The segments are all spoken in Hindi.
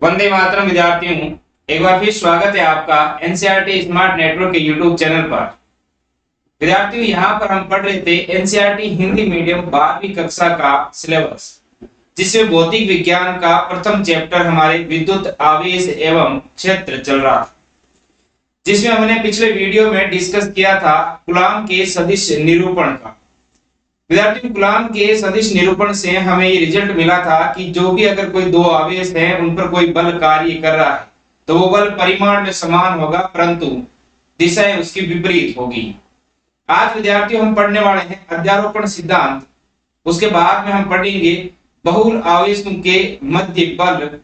वंदे मातरम विद्यार्थियों, एक बार फिर स्वागत है आपका एनसीईआरटी स्मार्ट नेटवर्क के यूट्यूब चैनल पर। विद्यार्थियों, यहाँ पर हम पढ़ रहे थे एनसीईआरटी हिंदी मीडियम 12वीं कक्षा का सिलेबस, जिसमें भौतिक विज्ञान का प्रथम चैप्टर हमारे विद्युत आवेश एवं क्षेत्र चल रहा था, जिसमें हमने पिछले वीडियो में डिस्कस किया था कूलॉम के सदिश निरूपण का। विद्यार्थियों, कूलॉम के सदिश निरूपण से हमें ये रिजल्ट मिला था कि जो भी अगर कोई दो आवेश हैं उन पर कोई बल कार्य कर रहा है तो वो बल परिमाण में समान होगा, परंतु दिशा उसकी विपरीत होगी। आज विद्यार्थियों हम पढ़ने वाले हैं अध्यारोपण सिद्धांत। उसके बाद में हम पढ़ेंगे बहु आवेशों के मध्य बल,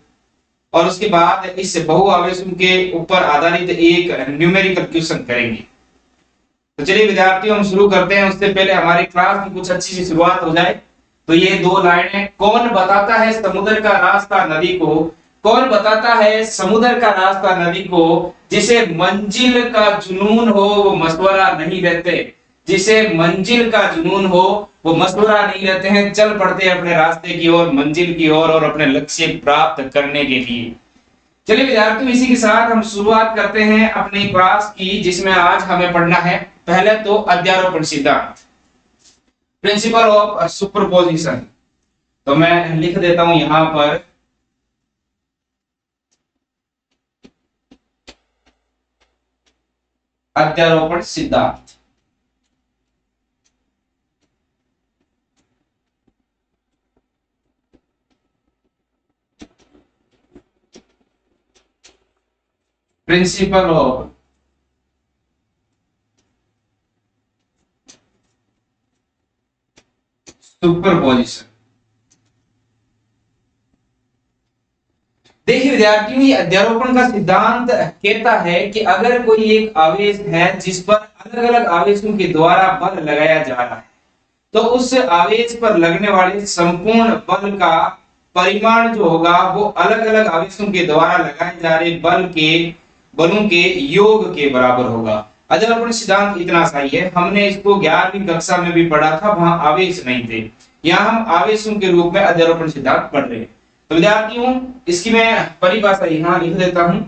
और उसके बाद इस बहु आवेशों के ऊपर आधारित एक न्यूमेरिकल क्वेश्चन करेंगे। तो चलिए विद्यार्थियों, हम शुरू करते हैं। उससे पहले हमारी क्लास में कुछ अच्छी सी शुरुआत हो जाए तो ये दो लाइनें, कौन बताता है समुद्र का रास्ता नदी को, कौन बताता है समुद्र का रास्ता नदी को, जिसे मंजिल का जुनून हो वो मशवरा नहीं देते, जिसे मंजिल का जुनून हो वो मशवरा नहीं देते हैं, चल पड़ते हैं अपने रास्ते की ओर, मंजिल की ओर, और अपने लक्ष्य प्राप्त करने के लिए। चलिए विद्यार्थियों, इसी के साथ हम शुरुआत करते हैं अपनी क्लास की, जिसमें आज हमें पढ़ना है पहले तो अध्यारोपण सिद्धांत, प्रिंसिपल ऑफ सुपरपोजिशन। तो मैं लिख देता हूं यहां पर अध्यारोपण सिद्धांत। Principle of superposition. देखिए विद्यार्थियों, ये अध्यारोपण का सिद्धांत कहता है कि अगर कोई एक आवेश है जिस पर अलग अलग आवेशों के द्वारा बल लगाया जा रहा है, तो उस आवेश पर लगने वाले संपूर्ण बल का परिमाण जो होगा वो अलग अलग आवेशों के द्वारा लगाए जा रहे बलों के योग के बराबर होगा। अध्यारोपण सिद्धांत इतना सही है, हमने इसको 11वीं कक्षा में भी पढ़ा था, वहां आवेश नहीं थे, यहाँ हम आवेशों के रूप में अध्यारोपण सिद्धांत पढ़ रहे हैं। तो विद्यार्थियों, इसकी मैं परिभाषा यहाँ लिख देता हूं।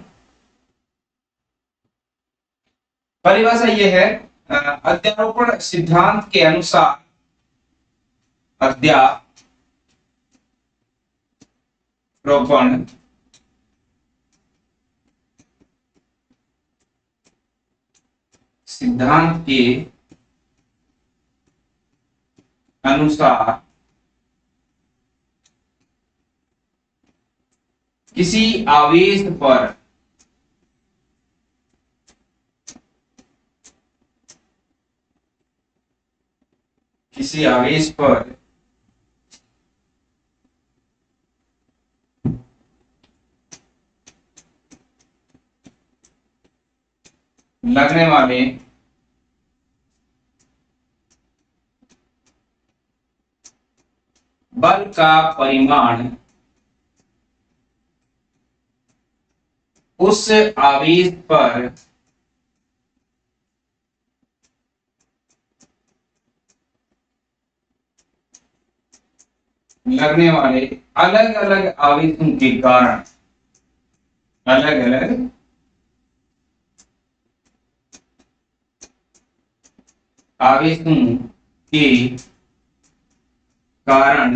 परिभाषा ये है, अध्यारोपण सिद्धांत के अनुसार अध्यारोपण सिद्धांत के अनुसार किसी आवेश पर लगने वाले बल का परिमाण उस आवेश पर लगने वाले अलग अलग आवेशों के कारण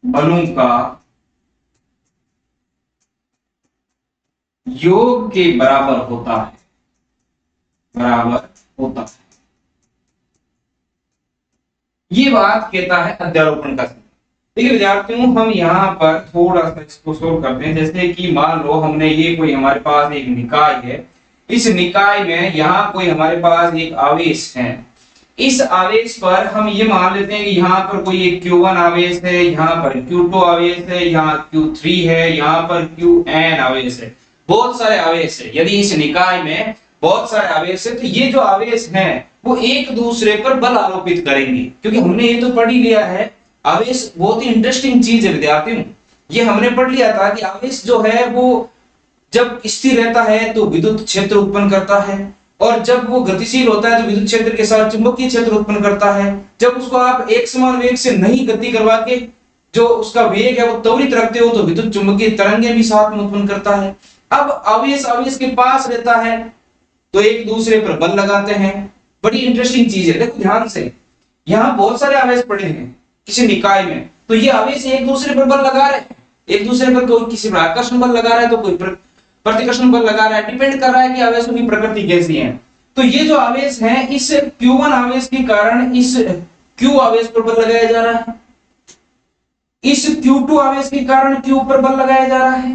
बलों का योग के बराबर होता है। ये बात कहता है अध्यारोपण का सिद्धांत। देखिए विद्यार्थियों, हम यहाँ पर थोड़ा सा इसको सोल्व करते हैं। जैसे कि मान लो हमने ये कोई हमारे पास एक निकाय है, इस निकाय में यहाँ कोई हमारे पास एक आवेश है। इस आवेश पर हम ये मान लेते हैं कि यहाँ पर कोई एक Q1 आवेश है, यहाँ पर Q2 आवेश है, यहाँ Q3 है, यहाँ पर Qn आवेश है, बहुत सारे आवेश है। यदि इस निकाय में बहुत सारे आवेश है तो ये जो आवेश हैं वो एक दूसरे पर बल आरोपित करेंगे, क्योंकि हमने ये तो पढ़ ही लिया है। आवेश बहुत ही इंटरेस्टिंग चीज है विद्यार्थियों, ये हमने पढ़ लिया था कि आवेश जो है वो जब स्थिर रहता है तो विद्युत क्षेत्र उत्पन्न करता है, और जब वो गतिशील होता है तो विद्युत क्षेत्र के साथ चुंबकीय क्षेत्र उत्पन्न करता है। जब उसको आप एक समान वेग से नहीं गति करवा के जो उसका वेग है वो त्वरित रखते हो तो विद्युत चुंबकीय तरंगें भी साथ में उत्पन्न करता है। अब आवेश आवेश के पास रहता है तो एक दूसरे पर बल लगाते हैं। बड़ी इंटरेस्टिंग चीज है, देखो ध्यान से, यहाँ बहुत सारे आवेश पड़े हैं किसी निकाय में, तो ये आवेश एक दूसरे पर बल लगा रहे हैं, एक दूसरे पर कोई किसी पर आकर्षण बल लगा रहा है तो कोई प्रतिकर्षण बल लगा रहा है, डिपेंड कर रहा है कि आवेशों की प्रकृति कैसी है। तो ये जो आवेश है इस Q1 आवेश के कारण इस Q आवेश पर बल लगाया जा रहा है, इस Q2 आवेश के कारण Q पर बल लगाया जा रहा है,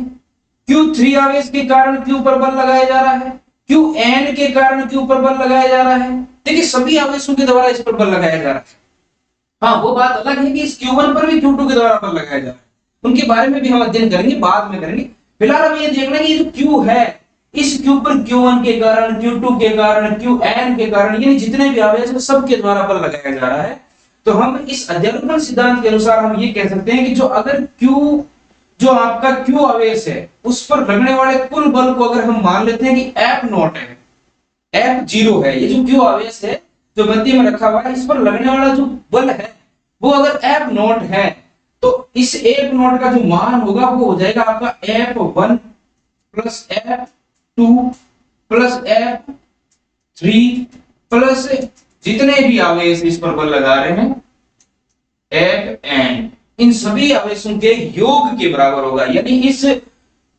Q3 आवेश के कारण Q पर बल लगाया जा रहा है, Qn के कारण Q पर बल लगाया जा रहा है। देखिए सभी आवेशों के द्वारा इस पर बल लगाया जा रहा है। हाँ वो बात अलग है कि इस Q1 पर भी Q2 के द्वारा बल लगाया जा रहा है, उनके बारे में भी हम अध्ययन करेंगे, बाद में करेंगे। फिलहाल हम ये देखना कि जो Q है इस Q पर Q1 के कारण, Q2 के कारण, Qn के कारण, यानी जितने भी आवेश है सबके द्वारा बल लगाया जा रहा है। तो हम इस अध्यारोपण सिद्धांत के अनुसार हम ये कह सकते हैं कि जो अगर Q जो आपका Q आवेश है उस पर लगने वाले कुल बल को अगर हम मान लेते हैं कि F नॉट है, F जीरो है, ये जो Q आवेश है जो मध्य में रखा हुआ है इस पर लगने वाला जो बल है वो अगर F नॉट है तो इस F नॉट का जो मान होगा वो हो जाएगा आपका F1 plus F2 plus F3 plus जितने भी आवेश इस पर बल लगा रहे हैं Fn, इन सभी आवेशों के योग के बराबर होगा। यानी इस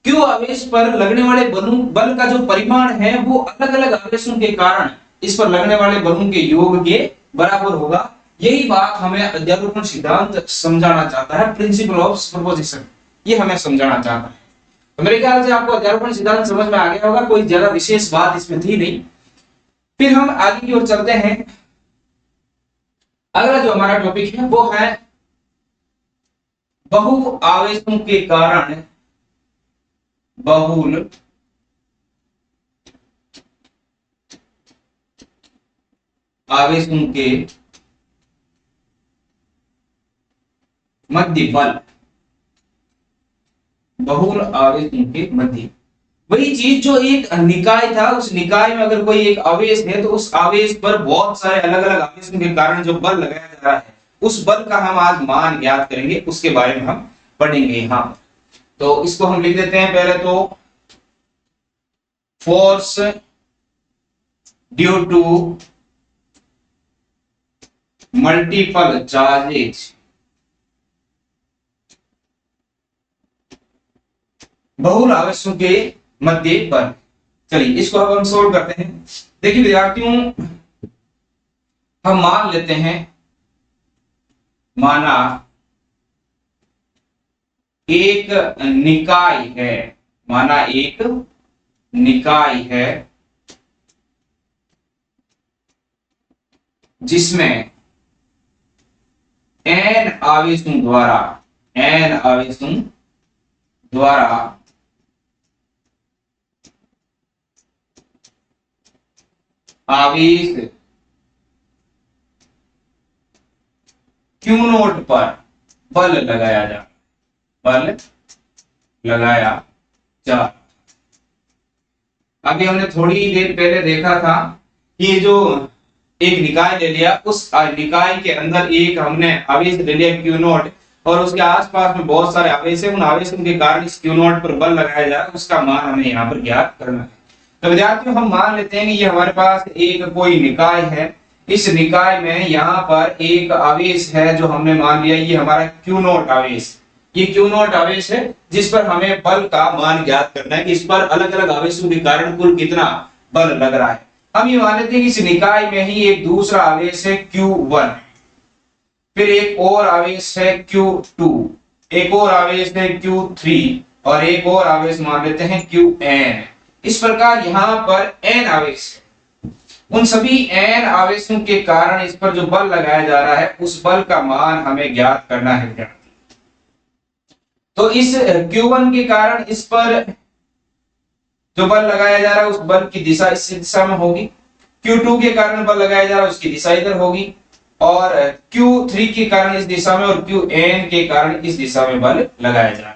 Q आवेश पर लगने वाले बल का जो परिमाण है वो अलग अलग आवेशों के कारण इस पर लगने वाले बलों के योग के बराबर होगा। यही बात हमें अध्यारोपण सिद्धांत समझाना चाहता है, प्रिंसिपल ऑफ सुपरपोजिशन, ये हमें समझाना चाहता है। तो मेरे ख्याल से आपको अध्यारोपण सिद्धांत समझ में आ गया होगा, कोई ज्यादा विशेष बात इसमें थी नहीं। फिर हम आगे की ओर चलते हैं। अगला जो हमारा टॉपिक है वो है बहु आवेशों के कारण बहुल आवेशों के मध्य बल, बहुल आवेशों के मध्य, वही चीज जो एक निकाय था उस निकाय में अगर कोई एक आवेश है तो उस आवेश पर बहुत सारे अलग अलग आवेशों के कारण जो बल लगाया जा रहा है उस बल का हम आज मान ज्ञात करेंगे, उसके बारे में हम पढ़ेंगे यहाँ। तो इसको हम लिख देते हैं पहले तो, force due to multiple charges बहुल आवेशों के मध्य बल। चलिए इसको अब हम सोल्व करते हैं। देखिए विद्यार्थियों, हम मान लेते हैं, माना एक निकाय है, माना एक निकाय है जिसमें n आवेशों द्वारा आवेश Q नोट पर बल लगाया जा। अभी हमने थोड़ी देर पहले देखा था कि ये जो एक निकाय ले लिया, उस निकाय के अंदर एक हमने आवेश ले लिया Q नोट और उसके आसपास में बहुत सारे आवेश है, उन आवेशों के कारण इस Q नोट पर बल लगाया जा रहा है, उसका मान हमें यहाँ पर ज्ञात करना है। तो विद्यार्थियों हम मान लेते हैं कि ये हमारे पास एक कोई निकाय है, इस निकाय में यहाँ पर एक आवेश है जो हमने मान लिया ये हमारा Q नोट आवेश, ये Q नोट आवेश है जिस पर हमें बल का मान ज्ञात करना है कि इस पर अलग अलग आवेशों के कारण कुल कितना बल लग रहा है। हम ये मान लेते हैं कि इस निकाय में ही एक दूसरा आवेश है Q1, फिर एक और आवेश है Q2, एक और आवेश है Q3 और एक और आवेश मान लेते हैं Qn। इस प्रकार यहाँ पर n आवेश है, उन सभी n आवेशों के कारण इस पर जो बल लगाया जा रहा है उस बल का मान हमें ज्ञात करना है। तो इस Q1 के कारण इस पर जो बल लगाया जा रहा है उस बल की दिशा इस दिशा में होगी, Q2 के कारण बल लगाया जा रहा है उसकी दिशा इधर होगी, और Q3 के कारण इस दिशा में और Qn के कारण इस दिशा में बल लगाया जा रहा है।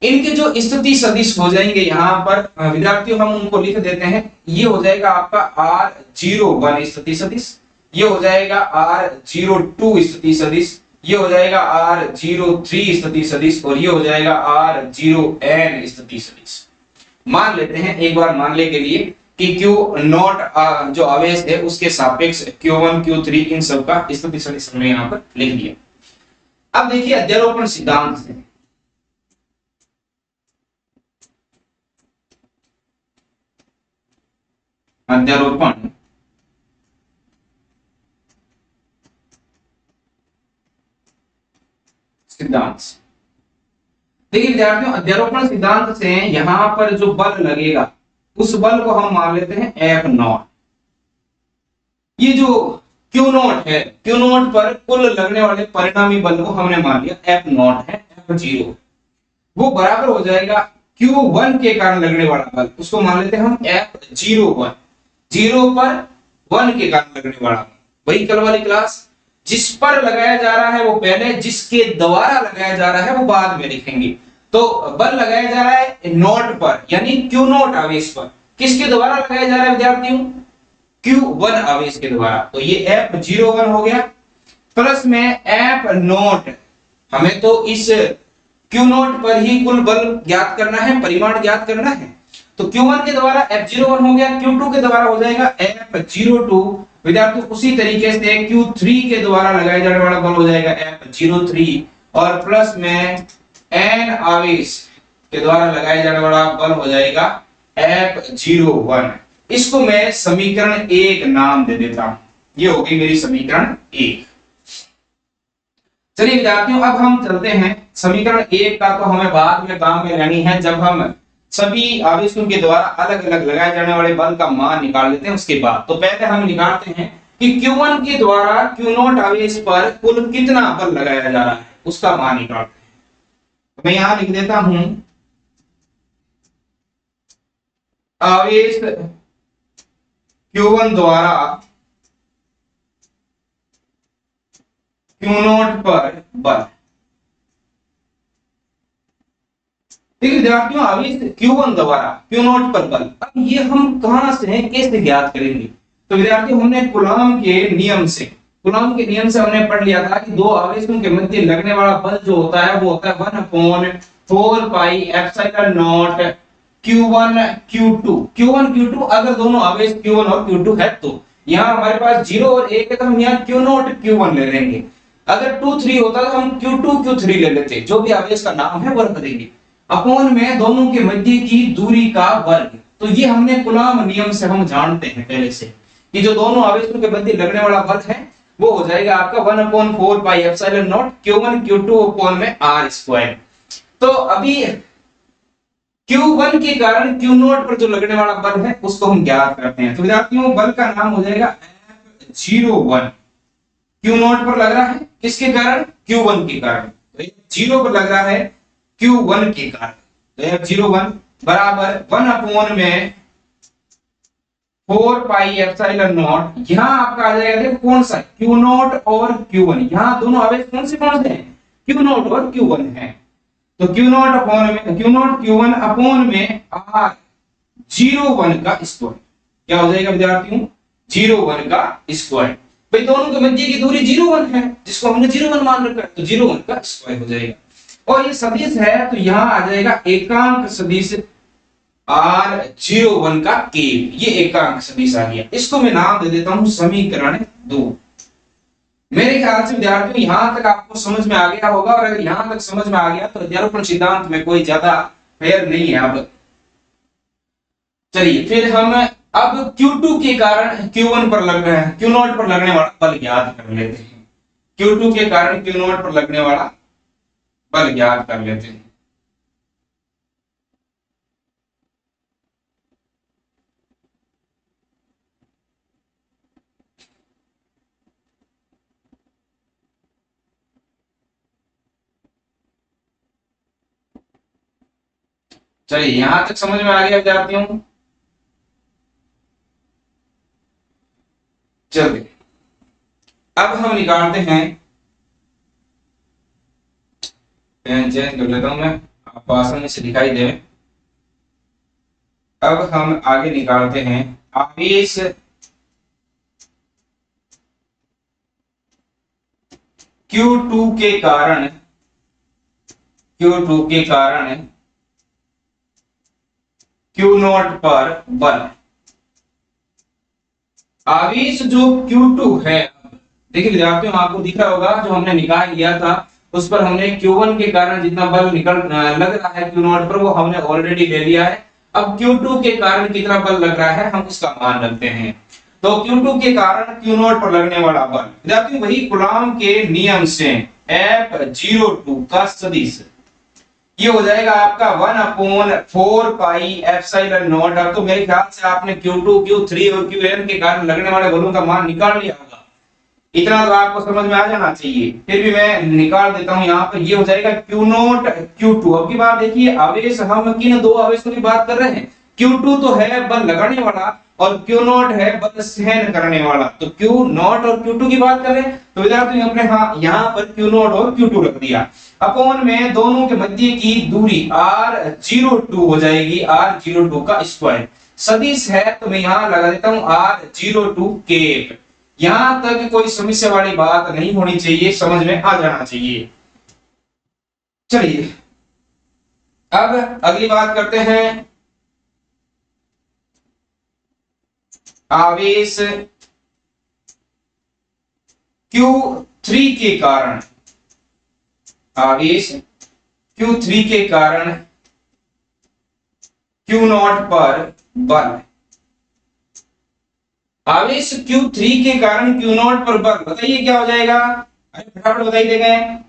इनके जो स्थिति सदिश हो जाएंगे यहाँ पर विद्यार्थियों हम उनको लिख देते हैं। ये हो जाएगा आपका R01 स्थिति सदिश, ये हो जाएगा R02 स्थिति सदिश ये हो जाएगा R03 स्थिति सदिश और ये हो जाएगा R0n स्थिति सदिश। मान लेते हैं एक बार मानने के लिए कि Q नॉट जो आवेश है उसके सापेक्ष Q1 Q3 इन सब का स्थिति सदिश हमने यहाँ पर लिख दिया। अब देखिए अध्यारोपण सिद्धांत से अध्यारोपण सिद्धांत। देखिए विद्यार्थियों अध्यारोपण सिद्धांत से यहां पर जो बल लगेगा उस बल को हम मान लेते हैं एफ नॉट। ये जो क्यू नॉट है, क्यू नॉट पर कुल लगने वाले परिणामी बल को हमने मान लिया एफ नॉट है, एफ जीरो वो बराबर हो जाएगा Q1 के कारण लगने वाला बल, उसको मान लेते हैं हम F01, जीरो पर 1 के कारण लगने वाला बल। वही कल वाली क्लास, जिस पर लगाया जा रहा है वो पहले, जिसके द्वारा लगाया जा रहा है वो बाद में लिखेंगे। तो बल लगाया जा रहा है नोट पर यानी Q नोट आवेश पर, किसके द्वारा लगाया जा रहा है विद्यार्थियों? Q1 आवेश के द्वारा। तो ये F01 हो गया प्लस में F नोट, हमें तो इस Q नोट पर ही कुल बल ज्ञात करना है, परिमाण ज्ञात करना है। तो Q1 के द्वारा F01 हो गया, Q2 के द्वारा हो जाएगा F02। विद्यार्थियों उसी तरीके से Q3 के द्वारा लगाया जाने वाला बल हो जाएगा F03 और प्लस में N आवेश के द्वारा लगाया जाने वाला बल हो जाएगा F01। इसको मैं समीकरण 1 नाम दे देता हूं। ये होगी मेरी समीकरण 1। चलिए विद्यार्थियों अब हम चलते हैं समीकरण 1 का तो हमें बाद में काम में लेनी है, जब हम सभी आवेशों के द्वारा अलग अलग लगाए जाने वाले बल का मान निकाल लेते हैं उसके बाद। तो पहले हम निकालते हैं कि Q1 के द्वारा Q नॉट आवेश पर कुल कितना बल लगाया जा रहा है उसका मान निकालते हैं। मैं यहां लिख देता हूं आवेश Q1 द्वारा Q नॉट पर बल। देखिए विद्यार्थियों आवेश Q1 द्वारा Q नॉट पर बल, अब ये हम कहां से कैसे ज्ञात करेंगे? तो विद्यार्थियों हमने कूलॉम के नियम से हमने पढ़ लिया था कि दो आवेशों के मध्य लगने वाला बल जो होता है वो होता है 1/4 pi epsilon not Q1 Q2 अगर दोनों आवेश Q1 और Q2 है तो यहाँ हमारे पास 0 और 1 है तो हम यहाँ Q नॉट Q1 ले लेंगे। अगर 2 3 होता तो हम Q2 Q3 ले लेते, जो भी आवेश का नाम है वो रख देंगे। अपॉन में दोनों के मध्य की दूरी का वर्ग। तो ये हमने कूलॉम नियम से हम जानते हैं पहले से कि जो दोनों आवेशों के मध्य लगने वाला बल है वो हो जाएगा आपका 1/4 pi epsilon not Q1 Q2 upon में R स्क्वायर। तो अभी Q1 के कारण Q नॉट पर जो लगने वाला बल है उसको हम ज्ञात करते हैं। तो विद्यार्थियों बल का नाम हो जाएगा F01। Q नॉट पर लग रहा है किसके कारण? Q1 के कारण। तो 0 पर लग रहा है Q1 के कारण। तो F01 बराबर 1 में 4 पाई एप्सिलॉन नॉट, यहां आपका आ जाएगा देखो कौन सा Q नॉट और Q1, यहां दोनों आवेश कौन से हैं? Q नॉट और Q1 है। तो Q नॉट Q1 अपॉन में R01 का स्क्वायर। क्या हो जाएगा विद्यार्थियों? 01 का स्क्वायर। भाई दोनों के मध्य की दूरी 01 है जिसको हमने 01 मान रखा है, तो 01 का स्क्वायर हो जाएगा। और ये सदिश है तो यहां आ जाएगा एकांक सदिश R01 का केव, ये एकांक सदिश आ गया। इसको मैं नाम दे देता हूं समीकरण 2। मेरे ख्याल से विद्यार्थियों यहां तक आपको समझ में आ गया होगा, और अगर यहां तक समझ में आ गया तो अध्यारोपण सिद्धांत में कोई ज्यादा फेर नहीं है। अब चलिए फिर हम अब Q2 के कारण Q1 पर लग रहा है Q नॉट पर लगने वाला बल ज्ञात कर लेते हैं। Q2 के कारण Q नॉट पर लगने वाला बल ज्ञात कर लेते हैं। चलिए यहां तक समझ में आ गया विद्यार्थियों? चलिए अब हम निकालते हैं, पेन चेंज कर लेता हूं मैं, आपको आसानी से दिखाई दे। अब हम आगे निकालते हैं आवेश Q2 के कारण Q2 के कारण Q0 पर बल। आवेश जो Q2 है, देखिए विद्यार्थियों आपको दिख रहा होगा जो हमने निकाल लिया था उस पर हमने Q1 के कारण जितना बल लग रहा है Q0 पर वो हमने ऑलरेडी ले लिया है। अब Q2 के कारण कितना बल लग रहा है हम उसका मान रखते हैं। तो Q2 के कारण Q0 पर लगने वाला बल विद्यार्थियों वही कूलॉम के नियम से F02 का सदिश, ये हो जाएगा आपका 1/4 पाई एप्सिलॉन नॉट। अब तो मेरे ख्याल से आपने Q2 Q3 और Qn के कारण लगने वाले बलों का मान निकाल लिया होगा, इतना तो आपको समझ में आ जाना चाहिए। फिर भी मैं निकाल देता हूं यहाँ पर, ये हो जाएगा Q0 Q2। अब की बात देखिए, आवेश हम किन दो आवेशों की बात कर रहे हैं। Q2 तो है बल लगाने वाला और Q0 है बल सहन करने वाला। तो Q0 और Q2 की बात कर रहे हैं तो विद्यार्थियों हमने हाँ यहाँ पर Q0 और Q2 रख दिया। अपॉन में दोनों के मध्य की दूरी R02 हो जाएगी, R02 का स्क्वायर। सदिश है तो मैं यहाँ लगा देता हूँ R02 केप। यहां तक कोई समस्या वाली बात नहीं होनी चाहिए, समझ में आ जाना चाहिए। चलिए अब अगली बात करते हैं, आवेश Q3 के कारण, आवेश Q3 के कारण Q0 पर बल। आवेश Q3 के कारण Q0 पर बल बताइए क्या हो जाएगा, अरे फटाफट बताइए देखें।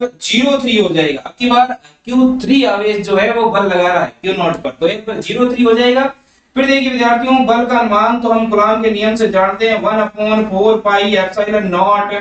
03 हो जाएगा। अब की बार Q3 आवेश जो है वो बल लगा रहा है Q0 पर, तो एक पर 03 हो जाएगा। फिर देखिए विद्यार्थियों बल का अनुमान तो हम कूलॉम के नियम से जानते हैं 1/4 pi epsilon not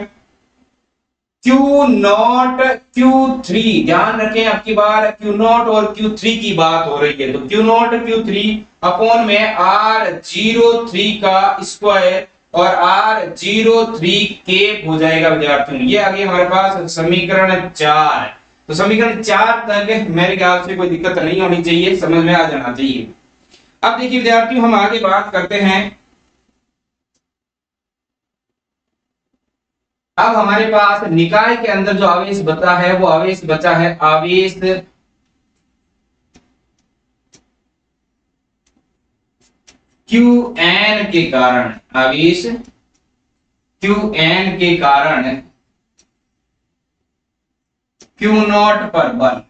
Q0 Q3। ध्यान रखें अब की बार Q0 और Q3 की बात हो रही है, तो Q0 Q3 अपॉन में R03 का स्क्वायर और R03 केप हो जाएगा विद्यार्थियों। ये आगे हमारे पास समीकरण 4। तो समीकरण 4 तक मेरे ख्याल से कोई दिक्कत नहीं होनी चाहिए, समझ में आ जाना चाहिए। अब देखिए विद्यार्थियों हम आगे बात करते हैं, अब हमारे पास निकाय के अंदर जो आवेश बचा है वो आवेश बचा है आवेश Qn के कारण, आवेश Qn के कारण Q0 पर बल।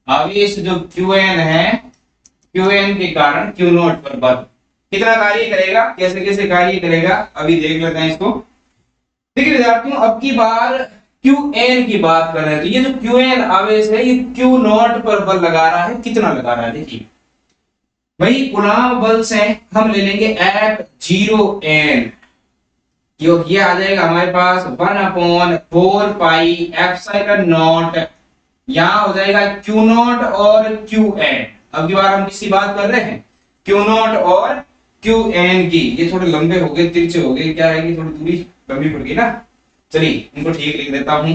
आवेश जो Qn है, Qn के कारण Q0 पर बल कितना कार्य करेगा, कैसे कैसे कार्य करेगा अभी देख लेते हैं इसको। देखिए विद्यार्थियों अब की बार Qn की बात कर रहे हैं, तो ये जो Qn आवेश है ये Q0 पर बल लगा रहा है, कितना लगा रहा है देखिए वही कूलॉम बल से हम ले लेंगे F0n, ये आ जाएगा हमारे पास 1/4 पाई एप्सिलॉन नॉट, यहां हो जाएगा Q0 और Qn। अब की बार हम किसकी बात कर रहे हैं, Q0 और Qn की। ये थोड़े लंबे हो गए, तिरछे हो गए, क्या है कि थोड़ी दूरी लंबी पड़ गई ना, चलिए इनको ठीक लिख देता हूं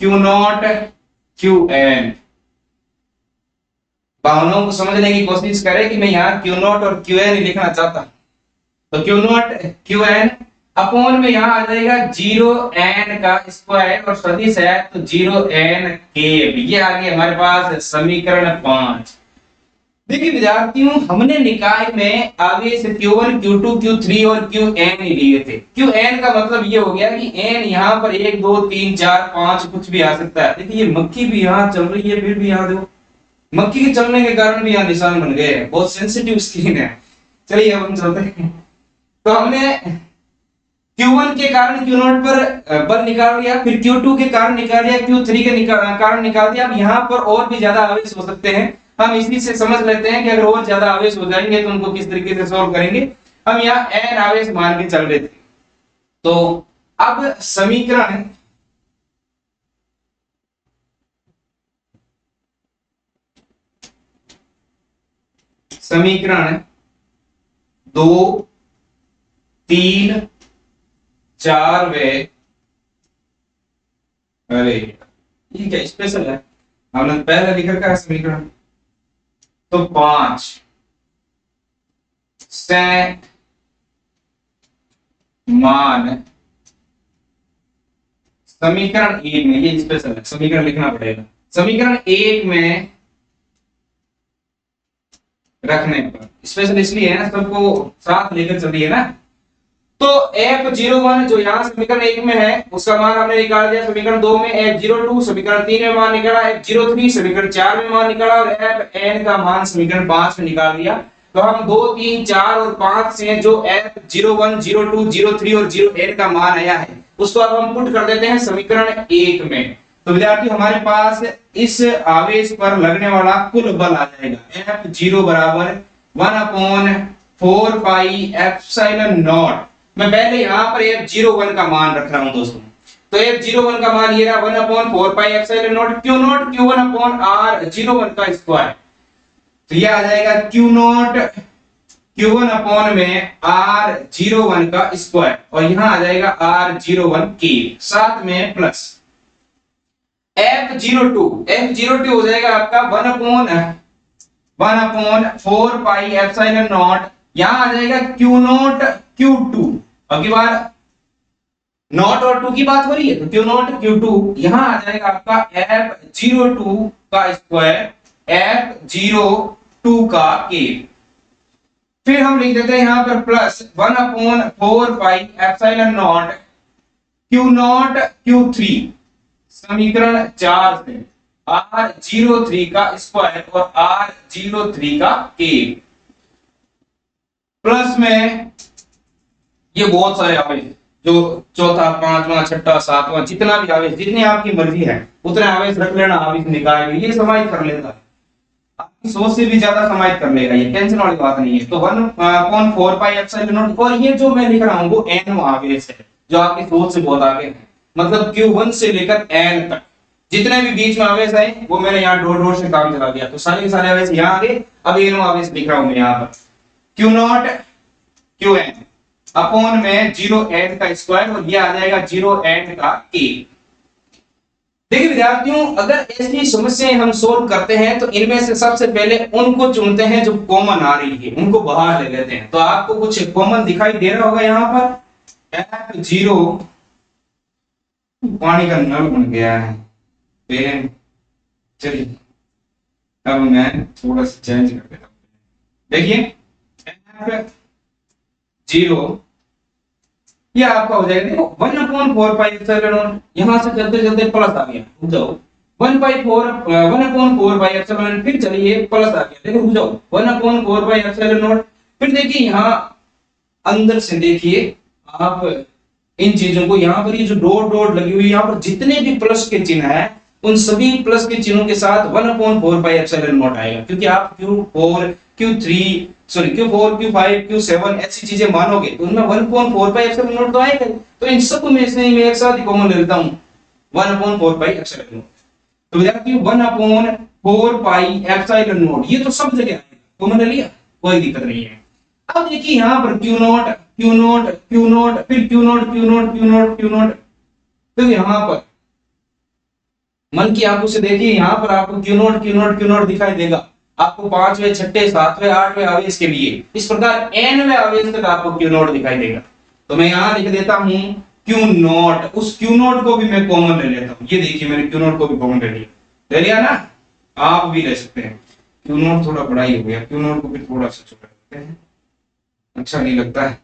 Q0 Qn। भावनाओं को समझने की कोशिश करें कि मैं यहाँ Q0 और Qn लिखना चाहता हूं, तो Q0 Qn अपॉन में यहाँ आ जाएगा 0n का स्क्वायर और सदिश है तो 0n केप। ये आ गया हमारे पास समीकरण 5। देखिए विद्यार्थियों हमने निकाय में आवेश Q1 Q2 Q3 और Qn लिए थे। Qn का मतलब ये हो गया कि n यहाँ पर 1 2 3 4 5 कुछ भी आ सकता है। देखिए ये मक्खी भी यहाँ चल रही है, फिर भी यहाँ देखो मक्खी के चलने के कारण भी यहाँ निशान बन गए हैं, बहुत सेंसिटिव स्किन है। चलिए अब हम चलते हैं, तो हमने Q1 के कारण Q0 पर बल निकाल लिया, फिर Q2 के कारण निकाल लिया, Q3 के कारण निकाल दिया। अब यहाँ पर और भी ज्यादा आवेश हो सकते हैं, हम इसी से समझ लेते हैं कि अगर और ज्यादा आवेश हो जाएंगे तो उनको किस तरीके से सॉल्व करेंगे। हम यहाँ n आवेश मान के चल रहे थे, तो अब समीकरण समीकरण 2 3 4 वे, अरे ये क्या स्पेशल है, हमने पहले लिख रखा है समीकरण, तो 5 से मान समीकरण 1 में, ये स्पेशल है, समीकरण लिखना पड़ेगा। समीकरण 1 में रखने पर स्पेशल इसलिए है ना, सबको साथ लेकर चल रही है ना। तो F01 जो यहाँ समीकरण 1 में है उसका मान हमने निकाल दिया, समीकरण 2 में F02, समीकरण 3 में मान निकाला, F03 समीकरण 4 में मान निकाला, और Fn का मान समीकरण 5 में निकाल दिया। तो हम 2, 3, 4 और 5 से जो F01, 02, 03 और 0n का मान आया है उसको अब हम पुट कर देते हैं समीकरण 1 में। तो विद्यार्थी हमारे पास इस आवेश पर लगने वाला कुल बल आ जाएगा F0 बराबर 1/4 पाई एप्सिलॉन नॉट। मैं पहले यहाँ पर F01 का मान रख रहा हूं दोस्तों। तो F01 का मान ये रहा 1/4 pi epsilon not Q not Q1 upon R01 का स्क्वायर। तो ये आ जाएगा Q नॉट Q1 अपॉन में R01 का स्क्वायर, और यहाँ आ जाएगा R01 के साथ में प्लस F02 हो जाएगा आपका 1/4 पाई एप्सिलॉन नॉट, यहां आ जाएगा Q नॉट Q2। अब की बार नॉट और 2 की बात हो रही है तो Q नॉट Q2, यहां आ जाएगा आपका F02 का स्क्वायर F02 का के। फिर हम लिख देते हैं यहां पर plus 1/4 pi epsilon not Q not Q3 समीकरण 4 से R03 का स्क्वायर और R03 का के, प्लस में ये बहुत सारे आवेश जो चौथा, पांचवा, छठा, सातवां, जितना भी आवेश, जितनी आपकी मर्जी है उतने आवेश रख लेना, आवेश निकाल के ये समाहित कर लेता है, आपकी सोच से भी ज्यादा समाहित कर लेगा, ये टेंशन वाली बात नहीं है। तो 1/4 पाई एप्सिलॉन नॉट, और ये जो मैं लिख रहा हूं वो n आवेश है जो आपकी सोच से बहुत आगे है, मतलब Q1 से लेकर n तक जितने भी बीच में आवेश आए वो मैंने यहाँ डॉट डॉट से काम चला दिया, तो सारे के सारे आवेश यहाँ आ गए। अब ये आवेश लिख रहा हूं मैं यहाँ पर Q नॉट Qn अपॉन में 0n का स्क्वायर, और ये आ जाएगा 0n का k। देखिए विद्यार्थियों, अगर ऐसी समस्याएं हम सोल्व करते हैं तो इनमें से सबसे पहले उनको चुनते हैं जो कॉमन आ रही है, उनको बाहर ले लेते हैं। तो आपको कुछ कॉमन दिखाई दे रहा होगा यहाँ पर F0, पानी का नल बन गया है। चलिए अब मैं थोड़ा सा चेंज कर देता हूं। देखिए F0 ये आपका हो जाएगा, देखो 1/4 पाई एप्सिलॉन नॉट, यहां से चलते चलते प्लस आ गया, रुक जाओ 1/4 पाई एप्सिलॉन, फिर चलिए प्लस आ गया, देखो रुक जाओ 1/4 पाई एप्सिलॉन नॉट। फिर देखिए यहां अंदर से देखिए आप इन चीजों को, यहां पर ये जो डॉट डॉट लगी हुई, यहां पर जितने भी प्लस के चिन्ह है उन सभी प्लस के चिन्हों के साथ 1/4 पाई एप्सिलॉन नॉट आएगा, क्योंकि आप Q4 Q5 Q7 ऐसी चीजें मानोगे तो उनमें 1/4 पाई एप्सिलॉन नॉट तो आएगा। तो इन सब में से मैं एक साथ ही कॉमन ले लेता हूं 1/4 पाई एप्सिलॉन नॉट। तो विद्यार्थियों 1/4 पाई एप्सिलॉन नॉट ये तो सब जगह आएगा, कॉमन ले लिया, कोई दिक्कत नहीं है। अब देखिए यहां पर Q not Q not Q not फिर Q not Q not Q not Q not, तो यहां पर मन की आंखों से देखिए, यहां पर आपको Q not Q not Q not दिखाई देगा, आपको 5वें 6ठे 7वें 8वें आवेश के लिए, इस प्रकार nवें आवेश तक आपको Q नॉट दिखाई देगा। तो मैं यहां लिख देता हूं Q नॉट, उस Q नॉट को भी मैं कॉमन ले लेता हूं। ये देखिए मैंने Q नॉट को भी कॉमन ले लिया ना, आप भी ले सकते हैं। Q नॉट थोड़ा बड़ा ही हो गया, Q नॉट को भी थोड़ा सा छोटा करते हैं, अच्छा नहीं लगता है।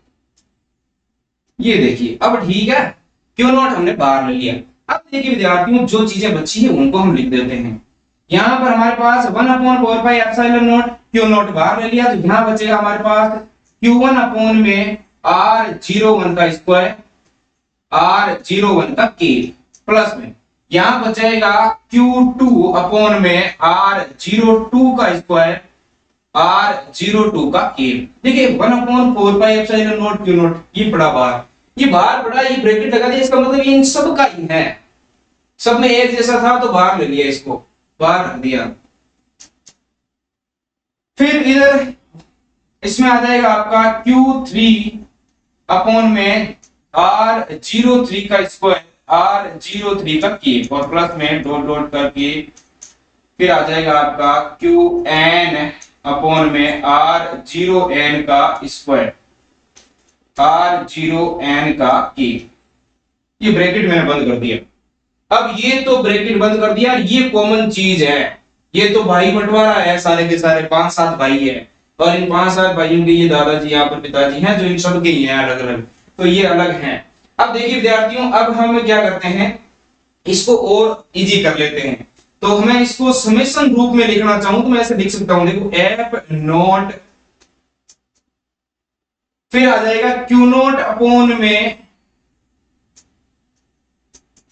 ये देखिए अब ठीक है, Q नॉट हमने बाहर ले लिया। अब देखिए विद्यार्थियों, जो चीजें बची है उनको हम लिख देते हैं। यहां पर हमारे पास 1/4 pi epsilon not, Q not बाहर ले लिया, तो यहां बचेगा हमारे पास Q1 अपॉन में R01 का स्क्वायर, R01 का k, प्लस में यहां बचेगा Q2 अपॉन में R02 का स्क्वायर, R02 का k। देखिए 1/4 pi epsilon not Q not ये पड़ा बाहर, ये बाहर पड़ा, ये ब्रैकेट लगा दिया, इसका मतलब ये इन सब का ही है, सब में एक जैसा था तो बाहर ले लिया, इसको बाहर रख दिया। फिर इधर इसमें आ जाएगा आपका Q3 अपॉन में R03 का स्क्वायर, R03 का k, और प्लस में डॉट डॉट करके फिर आ जाएगा आपका Qn अपॉन में R0n का स्क्वायर, R0n का k। ये ब्रैकेट मैंने बंद कर दिया। अब ये तो ब्रैकेट बंद कर दिया, ये कॉमन चीज है, ये तो भाई बंटवारा है, सारे के सारे 5-7 भाई है, और इन 5-7 भाइयों के ये दादाजी यहाँ पर पिताजी हैं जो इन सब के ही हैं अलग अलग, तो ये अलग हैं। अब देखिए विद्यार्थियों, अब हम क्या करते हैं, इसको और इजी कर लेते हैं। तो मैं इसको समेशन रूप में लिखना चाहूं तो मैं ऐसे लिख सकता हूं, देखो एफ नॉट, फिर आ जाएगा क्यू नॉट अपॉन में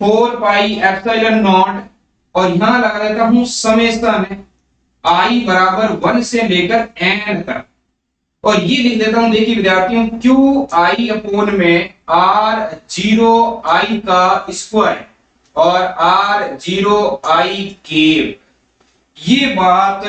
4 पाई एप्सिलॉन नॉट, और यहां लगा देता हूं समेशन आई बराबर 1 से लेकर एन तक, और ये लिख देता हूं, देखिए विद्यार्थियों, क्यू आई अपॉन में आर 0 आई का स्क्वायर और आर 0 आई केव। ये बात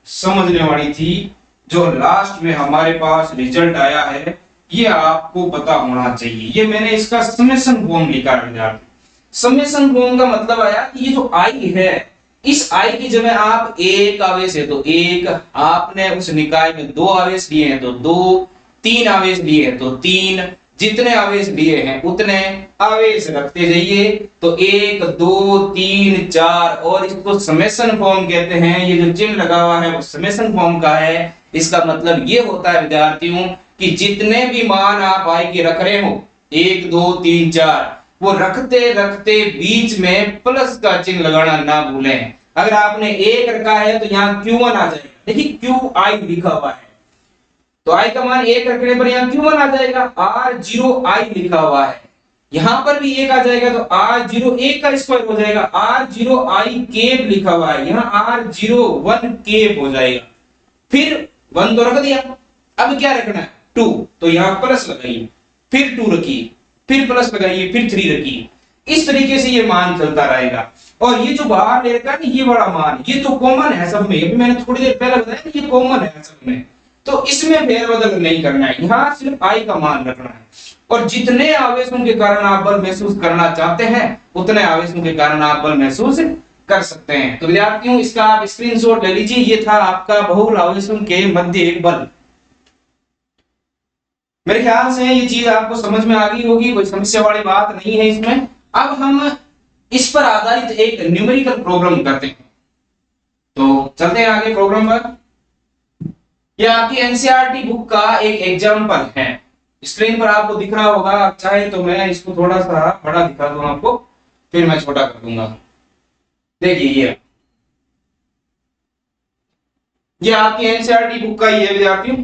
समझने वाली थी, जो लास्ट में हमारे पास रिजल्ट आया है ये आपको पता होना चाहिए। ये मैंने इसका समेशन फॉर्म लिखा है विद्यार्थी। समेशन फॉर्म का मतलब आया कि ये जो आई है, इस आई की जगह आप एक आवेश है तो एक, आपने उस निकाय में 2 आवेश लिए हैं तो 2, 3 आवेश लिए हैं तो 3, जितने आवेश लिए हैं उतने आवेश रखते जाइए, तो 1 2 3 4, और इसको समेशन फॉर्म कहते हैं। ये जो चिन्ह लगा हुआ है वो समेशन फॉर्म का है। इसका मतलब ये होता है विद्यार्थियों कि जितने भी मान आप आई के रख रहे हो 1 2 3 4, वो रखते रखते बीच में प्लस का चिन्ह लगाना ना भूलें। अगर आपने 1 रखा है तो यहाँ Q1 आ जाएगा, देखिए QI लिखा हुआ है, तो I का मान 1 रखने पर यहाँ Q1 आ जाएगा। R0I लिखा हुआ है, यहां पर भी 1 आ जाएगा तो R0 1 का स्क्वायर हो जाएगा। R0I केप लिखा हुआ है, यहाँ R01 केप हो जाएगा। फिर 1 तो रख दिया, अब क्या रखना है 2, तो यहाँ प्लस लगाइए, फिर 2 रखिए, फिर प्लस लगाइए, फिर 3 रखिए। इस तरीके से ये मान चलता रहेगा। और ये जो बाहर ले रखा है ये बड़ा मान, ये तो कॉमन है सब में, अभी मैंने थोड़ी देर पहले बताया ना ये कॉमन है सब में, तो इसमें फेरबदल नहीं करना है, यहाँ सिर्फ आई का मान रखना है। और जितने आवेशों के कारण आप बल महसूस करना चाहते हैं उतने आवेशों के कारण आप बल महसूस कर सकते हैं। तो विद्यार्थियों इसका आप स्क्रीनशॉट ले लीजिए। ये था आपका बहुल आवेशों के मध्य एक बल। मेरे ख्याल से ये चीज आपको समझ में आ गई होगी, कोई समस्या वाली बात नहीं है इसमें। अब हम इस पर आधारित एक न्यूमेरिकल प्रॉब्लम करते हैं, तो चलते हैं आगे प्रोग्राम पर। यह आपकी एनसीईआरटी बुक का एक एग्जाम्पल है, स्क्रीन पर आपको दिख रहा होगा। आप चाहे तो मैं इसको थोड़ा सा बड़ा दिखा दूं आपको, फिर मैं छोटा कर दूंगा। देखिए ये आपकी एनसीईआरटी बुक का ही है विद्यार्थियों,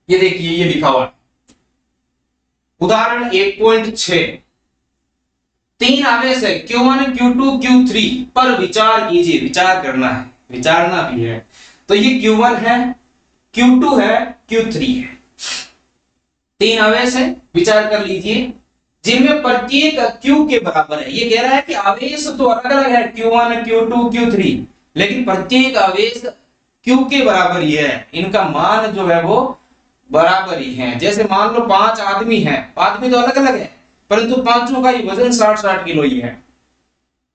ये देखिए ये लिखा हुआ है उदाहरण 1.6, 3 आवेश है Q1 Q2 Q3 पर विचार कीजिए। विचार करना है, विचारना भी है। तो ये Q1 है, Q2 है, Q3 है, 3 आवेश है, विचार कर लीजिए, जिनमें प्रत्येक Q के बराबर है। ये कह रहा है कि आवेश तो अलग अलग है Q1 Q2 Q3, लेकिन प्रत्येक आवेश Q के बराबर ही है, इनका मान जो है वो बराबर ही है। जैसे मान लो 5 आदमी हैं, आदमी तो अलग अलग है परंतु पांचों का ही वजन 60-60 किलो ही है,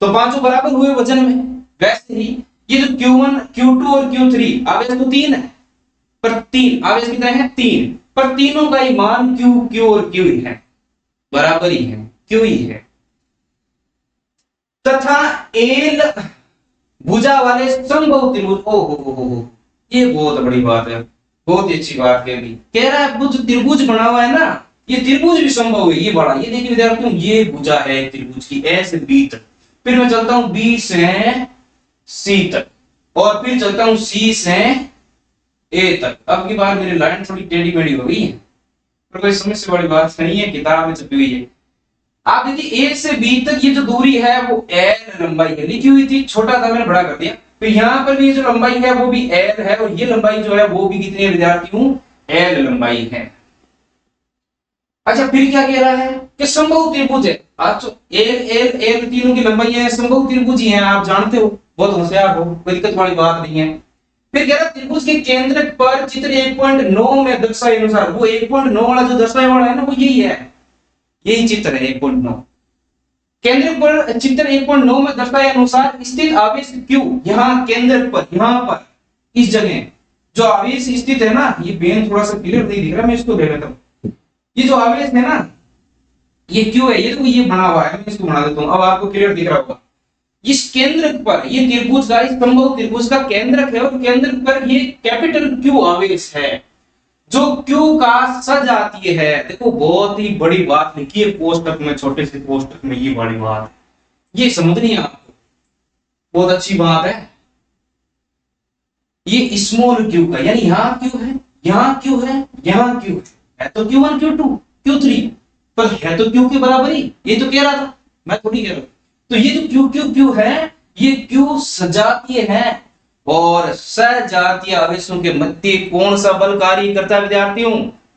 तो पांचों बराबर हुए वजन में। वैसे ही ये जो Q1 Q2 और Q3 आवेश तो 3 है, पर 3 आवेश कितने हैं 3, पर तीनों का ही मान Q और Q ही है, बराबर ही है, Q ही है। तथा एल भुजा वाले समबाहु त्रिभुज, ओ ये बहुत बड़ी बात है, बहुत ही अच्छी बात कह दी। कह रहा है जो त्रिभुज बना हुआ है ना, ये त्रिभुज भी संभव है, ये बड़ा। ये देखिए विद्यार्थियों ये भुजा है त्रिभुज की, ए से बी तक, फिर मैं चलता हूं बी से सी तक, और फिर चलता हूं सी से ए तक। अब की बार मेरी लाइन थोड़ी टेढ़ी मेढ़ी हो गई है, पर कोई समस्या वाली बात नहीं है, किताब में छपी हुई है। आप देखिए ए से बी तक ये जो दूरी है वो एल लंबाई है, लिखी हुई थी, छोटा था मैंने बड़ा कर दिया। फिर यहाँ पर भी जो लंबाई है वो भी एल है, और ये लंबाई जो है वो भी कितनी है विद्यार्थियों, एल लंबाई है। अच्छा फिर क्या कह रहा है कि समबाहु त्रिभुज है। आज तो एल एल एल तीनों की लंबाई है, समबाहु त्रिभुज ही है, आप जानते हो, बहुत होशियार हो, कोई दिक्कत वाली बात नहीं है। फिर कह रहा त्रिभुज के केंद्र पर चित्र 1.9 में दर्शाए अनुसार, वो 1.9 वाला जो दर्शाया वाला है ना वो यही है, यही चित्र है 1.9। केंद्र पर चित्र 1.9 में दर्शाए अनुसार स्थित आवेश Q, यहाँ केंद्र पर, यहाँ पर इस जगह जो आवेश स्थित है ना, ये पेन थोड़ा सा क्लियर नहीं दिख रहा, मैं इसको ले लेता हूं। ये जो आवेश है ना, ये क्यों है, ये देखो ये बना हुआ है, मैं इसको बना देता हूं, अब आपको क्लियर दिख रहा होगा। इस केंद्र पर ये त्रिभुज का, इस समबाहु त्रिभुज का केंद्रक है और केंद्र पर ये कैपिटल क्यू आवेश है जो क्यू का सजातीय है। देखो बहुत ही बड़ी बात लिखी है कोष्टक में, छोटे से कोष्टक में, ये बड़ी बात, ये समझनी है आपको, बहुत अच्छी बात है। ये स्मॉल क्यू का, यानी यहां क्यू है, यहां क्यू है, यहां क्यू है तो Q1 Q2 Q3, पर है तो क्यू के बराबर ही, ये तो कह रहा था, मैं थोड़ी कह रहा हूं। तो ये जो क्यू क्यू क्यू है, ये क्यू सजातीय है और सजातीय आवेशों के मध्य कौन सा बल कार्य करता है विद्यार्थियों?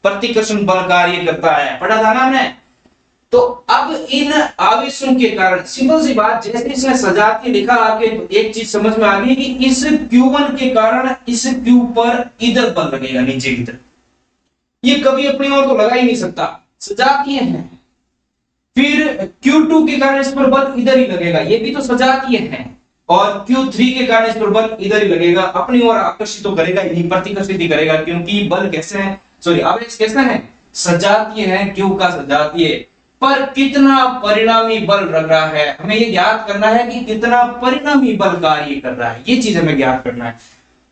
प्रतिकर्षण बल कार्य करता है, पढ़ा था ना हमने। तो अब इन आवेशों के कारण, सिंपल सी बात, जैसे इसने सजातीय लिखा, आपके एक चीज समझ में आ गई कि इस Q1 के कारण इस Q पर इधर बल लगेगा, नीचे की तरफ, ये कभी अपनी ओर तो लगा ही नहीं सकता, सजातीय है। फिर Q2 के कारण इस पर बल इधर ही लगेगा, ये भी तो सजातीय है। और Q3 के कारण इस पर बल इधर ही लगेगा, अपनी ओर आकर्षित तो करेगा ही नहीं, प्रतिकर्षित ही करेगा, क्योंकि बल कैसे है, सॉरी आवेश कैसा है, सजातीय है, Q का सजातीय। पर कितना परिणामी बल लग रहा है, हमें ये ज्ञात करना है कि कितना परिणामी बल कार्य कर रहा है, ये चीज हमें ज्ञात करना है।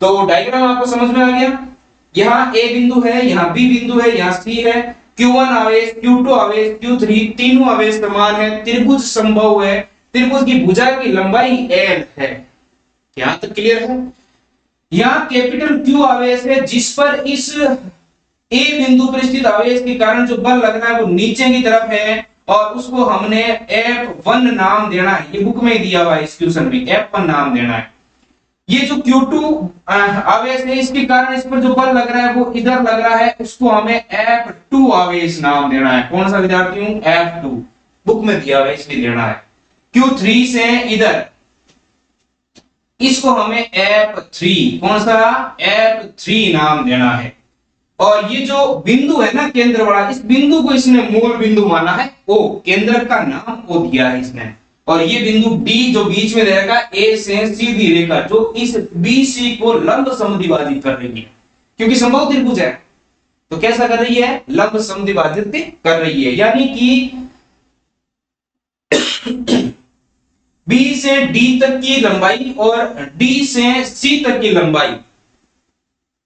तो डायग्राम आपको समझ में आ गया, यहाँ A बिंदु है, यहाँ B बिंदु है, यहाँ C है, Q1 आवेश, Q2 आवेश, Q3, तीनों आवेश समान है, त्रिभुज संभव है, त्रिभुज की भुजा की लंबाई L है। यहां तक क्लियर है। यहाँ कैपिटल Q आवेश है जिस पर इस A बिंदु पर स्थित आवेश के कारण जो बल लग रहा है वो नीचे की तरफ है और उसको हमने F1 नाम देना है, ये बुक में ही दिया हुआ है इस क्वेश्चन में, F1 नाम देना है। ये जो Q2 आवेश है इसके कारण इस पर जो बल लग रहा है वो इधर लग रहा है, उसको हमें F2 आवेश नाम देना है। कौन सा विद्यार्थियों? F2, बुक में दिया हुआ है इसलिए देना है। Q3 से इधर, इसको हमें F3, कौन सा? F3 नाम देना है। और ये जो बिंदु है ना केंद्र वाला, इस बिंदु को इसने मूल बिंदु माना है, O, केंद्र का नाम O दिया है इसने। और ये बिंदु D जो बीच में रहेगा, A से सीधी रेखा जो इस BC को लंब समद्विभाजित कर रही है, क्योंकि समबाहु त्रिभुज है तो कैसा कर रही है? लंब समद्विभाजित कर रही है। यानी कि B से D तक की लंबाई और D से C तक की लंबाई,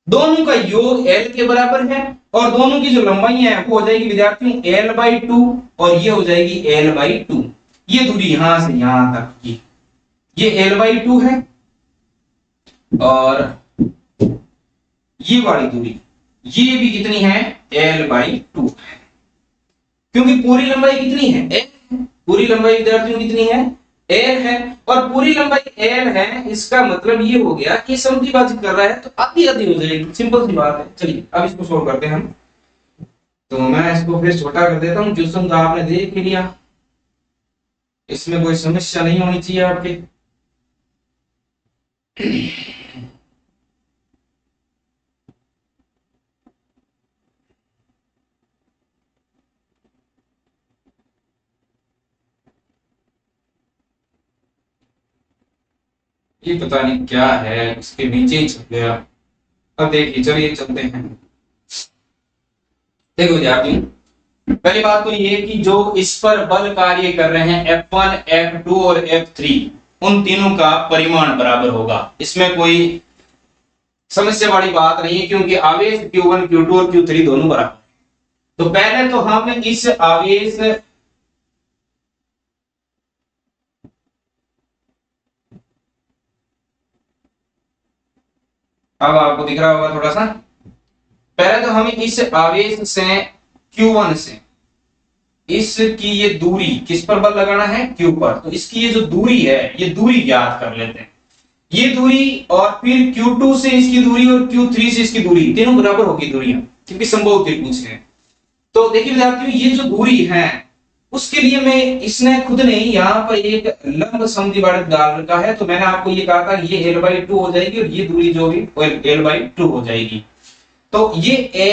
दोनों का योग L के बराबर है और दोनों की जो लंबाई है वो हो जाएगी विद्यार्थियों L/2 और ये हो जाएगी L/2। ये दूरी यहां से यहां तक की ये L/2 है और ये वाली दूरी ये भी कितनी है? L/2 है। क्योंकि पूरी लंबाई कितनी है? L। पूरी लंबाई विद्यार्थियों कितनी है? L है और पूरी लंबाई L है, इसका मतलब ये हो गया कि समद्विभाजित कर रहा है तो आधी आधी हो जाएगी, सिंपल सी बात है। चलिए अब इसको सोल्व करते हैं हम। तो मैं इसको फिर छोटा कर देता हूं, क्वेश्चन तो आपने देख ही लिया, इसमें कोई समस्या नहीं होनी चाहिए आपके। ये पता नहीं क्या है, इसके नीचे ही छप गया। अब देखिए, चलिए चलते हैं। देखो विद्यार्थियों, पहली बात तो ये कि जो इस पर बल कार्य कर रहे हैं F1, F2 और F3, उन तीनों का परिमाण बराबर होगा, इसमें कोई समस्या वाली बात नहीं है, क्योंकि आवेश Q1, Q2 और Q3 दोनों बराबर। तो पहले तो हम इस आवेश अब आपको दिख रहा होगा थोड़ा सा, पहले तो हम इस आवेश से Q1 से इसकी ये दूरी किस पर बल लगाना है? Q पर। तो इसकी ये जो दूरी है ये दूरी ज्ञात कर लेते हैं, ये दूरी, और फिर Q2 से इसकी दूरी और Q3 से इसकी दूरी, तीनों बराबर होगी दूरियां, क्योंकि समबाहु त्रिभुज है। तो देखिए विद्यार्थियों, ये जो दूरी है उसके लिए मैं, इसने खुद ने यहाँ पर एक लंब समद्विभाजक डाल रखा है, तो मैंने आपको ये कहा था ये L/2 हो जाएगी और ये दूरी जो भी L/2 हो जाएगी। तो ये A,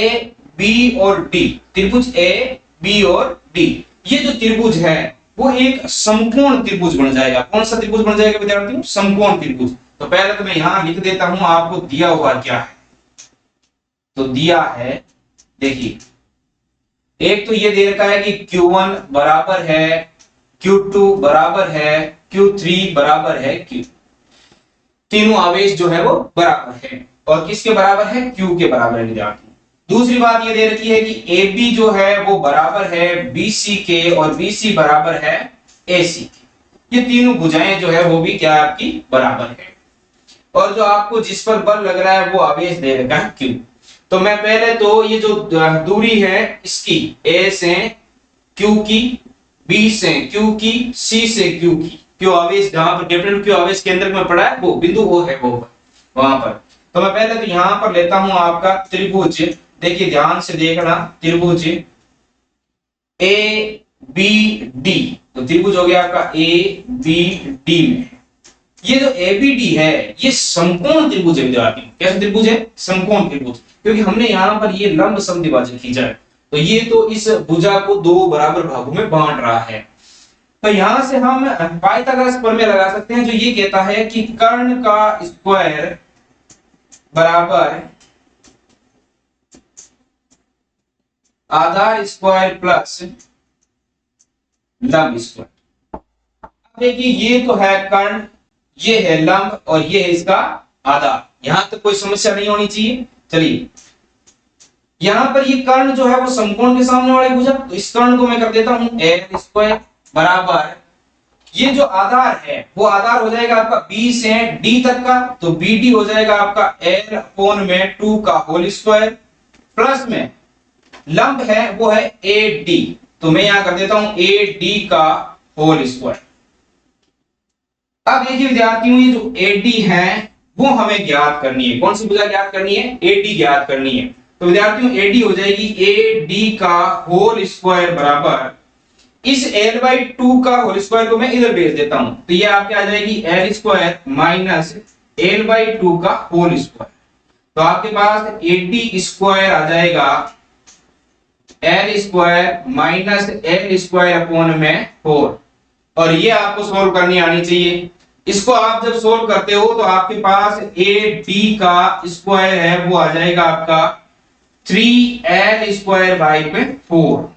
B और D, त्रिभुज A, B और D, ये जो त्रिभुज है वो एक समकोण त्रिभुज बन जाएगा। कौन सा त्रिभुज बन जाएगा विद्यार्थियों? समकोण त्रिभुज। तो पहले तो मैं यहां लिख देता हूं, आपको दिया हुआ क्या है। तो दिया है, देखिए एक तो ये दे रखा है कि Q1 बराबर है Q2 बराबर है Q3 बराबर है Q, तीनों आवेश जो है वो बराबर है और किसके बराबर है, Q के बराबर है विद्यार्थी। दूसरी बात ये दे रखी है कि AB जो है वो बराबर है BC के और BC बराबर है AC के। ये तीनों भुजाएं जो है वो भी क्या है आपकी बराबर है और जो आपको जिस पर बल लग रहा है वो आवेश दे रखा है Q। तो मैं पहले तो ये जो दूरी है इसकी A से Q की, B से Q की, C से Q की, Q आवेश जहां पर कैपिटल Q आवेश केंद्र में पड़ा है वो बिंदु वो है वो वहां पर। तो मैं पहले तो यहां पर लेता हूं आपका त्रिभुज, देखिए ध्यान से देखना, त्रिभुज A B D, तो त्रिभुज हो गया आपका A B D में ये जो ABD है ये समकोण त्रिभुज है विद्यार्थी। कैसा त्रिभुज है, समकोण त्रिभुज, क्योंकि हमने यहाँ पर ये लंब समद्विभाजक खींचा है तो ये तो इस भुजा को दो बराबर भागों में बांट रहा है। तो यहां से हम पाइथागोरस प्रमेय लगा सकते हैं जो ये कहता है कि कर्ण का स्क्वायर बराबर आधार स्क्वायर प्लस लंब स्क्वायर। देखिए ये तो है कर्ण, ये है लंब और ये है इसका आधार, यहां तक कोई समस्या नहीं होनी चाहिए। चलिए यहां पर ये कर्ण जो है वो समकोण के सामने वाली भुजा, तो इस कर्ण को मैं कर देता हूं एल स्क्वायर बराबर ये जो आधार है वो आधार हो जाएगा आपका बी से डी तक का, तो बी डी हो जाएगा आपका एल अपोन में 2 का होल स्क्वायर प्लस में लंब है वो है ए डी, तो मैं यहां कर देता हूं ए डी का होल स्क्वायर। अब देखिए विद्यार्थियों ये जो AD है वो हमें ज्ञात करनी है, कौन सी भुजा ज्ञात करनी है, AD ज्ञात करनी है। तो विद्यार्थियों AD हो जाएगी AD का होल स्क्वायर बराबर इस L/2 का होल स्क्वायर को मैं इधर भेज देता हूं तो ये आपके आ जाएगी L स्क्वायर माइनस L/2 का होल स्क्वायर। तो आपके पास AD स्क्वायर आ जाएगा L square minus L square upon में 4 और ये आपको सोल्व करनी आनी चाहिए। इसको आप जब सोल्व करते हो तो आपके पास AD का स्क्वायर है वो आ जाएगा आपका 3L स्क्वायर बाई 4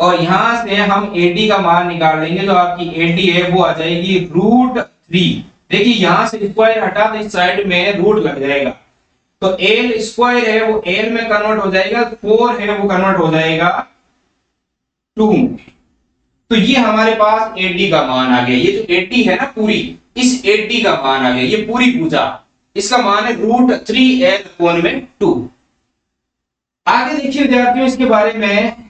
और यहां से हम AD का मान निकाल लेंगे, जो आपकी AD है वो आ जाएगी √3। देखिए यहां से स्क्वायर हटा तो इस साइड में रूट लग जाएगा, तो L स्क्वायर है वो L में कन्वर्ट हो जाएगा, 4 है वो कन्वर्ट हो जाएगा 2। तो ये हमारे पास AD का मान आ गया, ये जो AD है ना पूरी, इस AD का मान आ गया, ये पूरी भुजा इसका मान है √3L कोण में 2। आगे देखिए विद्यार्थियों इसके बारे में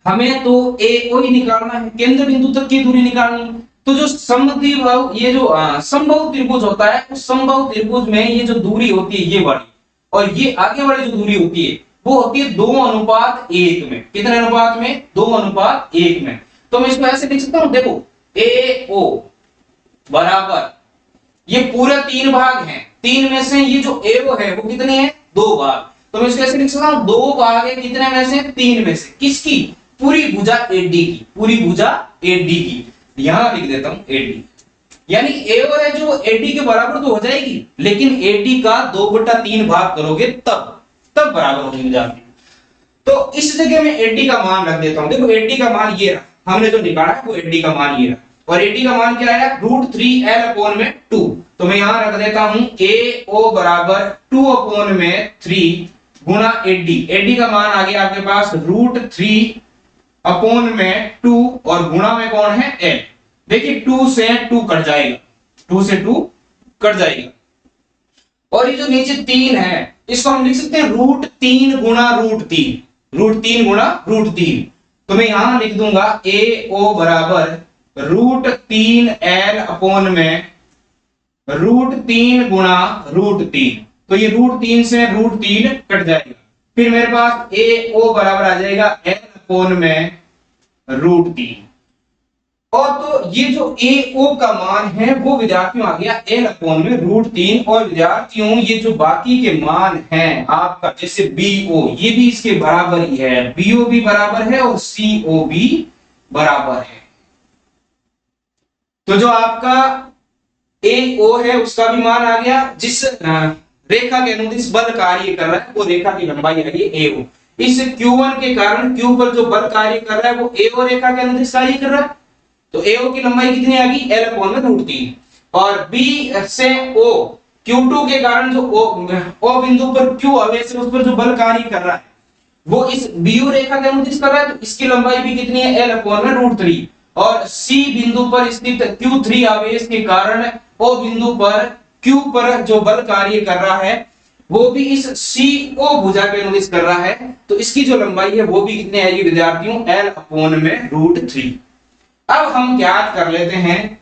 हमें तो AO ही निकालना है, केंद्र बिंदु तक की दूरी निकालनी है। तो जो समद्विबाहु ये जो समबाहु त्रिभुज होता है उस समबाहु त्रिभुज में ये जो दूरी होती है ये वाली और ये आगे वाली जो दूरी होती है वो होती है 2:1 में। कितने अनुपात में, 2:1 में। तो मैं इसको ऐसे लिख सकता हूं, देखो AO बराबर ये पूरे 3 भाग हैं, 3 में से ये जो AO है वो कितने हैं, 2 भाग। तो मैं इसको ऐसे लिख सकता हूं 2 भाग है कितने में से, 3 में से, किसकी, पूरी भुजा AD की, पूरी भुजा AD की। यहां लिख देता हूं AD, यानी AO है जो AD के बराबर तो हो जाएगी लेकिन AD का 2/3 भाग करोगे तब बराबर होगी जाती। तो इस जगह में AD का मान रख देता हूं, देखो AD का मान ये रहा, हमने जो निकाला है वो AD का मान ये रहा और AD का मान क्या है, √3L अपोन में 2। तो मैं यहां रख देता हूं AO बराबर 2 अपोन में 3 गुना AD का मान आ गया आपके पास √3 अपोन में 2 और गुणा में कौन है L। देखिए 2 से 2 कट जाएगा, 2 से 2 कट जाएगा और ये जो नीचे 3 है इसको हम लिख सकते हैं √3 गुणा √3, √3 गुणा √3। तो मैं यहां लिख दूंगा AO बराबर √3L अपोन में √3 गुणा √3। तो ये √3 से √3 कट जाएगा, फिर मेरे पास AO बराबर आ जाएगा L अपोन में √3। और तो ये जो AO का मान है वो विद्यार्थियों आ गया L अपोन में √3। और विद्यार्थियों ये जो बाकी के मान हैं आपका जैसे BO ये भी इसके बराबर ही है, BO भी बराबर है और CO भी बराबर है। तो जो आपका AO है उसका भी मान आ गया, जिस रेखा के अनुदिश बल कार्य कर रहा है वो रेखा की लंबाई आ गई AO। इस Q1 के कारण Q पर जो बल कार्य कर रहा है वो AO रेखा के अनुदिश कार्य कर रहा है। तो AO की लंबाई कितनी आ गई, L अपॉन में रूट 3। और B से O Q2 के कारण जो O बिंदु पर Q आवेश है उस पर जो बल कार्य कर रहा है वो इस BU रेखा के अनुदिश कर रहा है, तो इसकी लंबाई भी कितनी है, L अपॉन में रूट 3। और C बिंदु पर स्थित Q3 आवेश के कारण O बिंदु पर Q पर जो बल कार्य कर रहा है वो भी इस CO भुजा के अनुदिश कर रहा है, तो इसकी जो लंबाई है वो भी कितनी आएगी विद्यार्थियों, L अपॉन में रूट 3। अब हम ज्ञात कर लेते हैं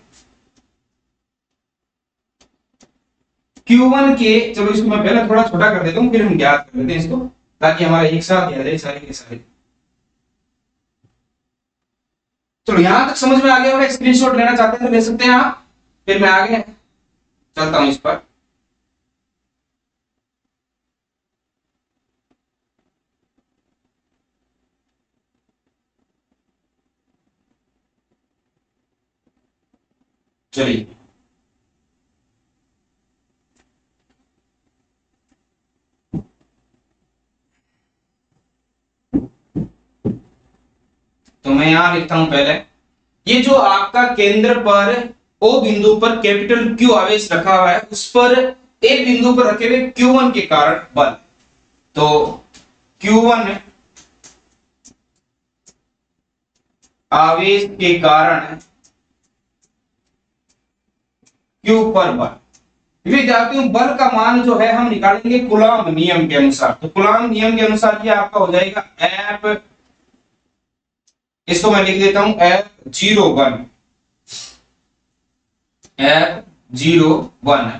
Q1 के, चलो इसको मैं पहले थोड़ा छोटा कर देता हूं फिर हम ज्ञात कर लेते हैं इसको, ताकि हमारा एक साथ याद रहे सारे के सारे। चलो यहां तक समझ में आ गया होगा, स्क्रीनशॉट लेना चाहते हैं तो ले सकते हैं आप, फिर मैं आगे चलता हूं इस पर। चलिए तो मैं यहां लिखता हूं पहले, ये जो आपका केंद्र पर O बिंदु पर कैपिटल Q आवेश रखा हुआ है उस पर एक बिंदु पर रखे हुए Q1 के कारण बल, तो Q1 आवेश के कारण Q पर बल, विद्यार्थियों बल का मान जो है हम निकालेंगे कूलॉम नियम के अनुसार। तो कूलॉम नियम के अनुसार ये आपका हो जाएगा F, इसको मैं लिख देता हूं F01, F01,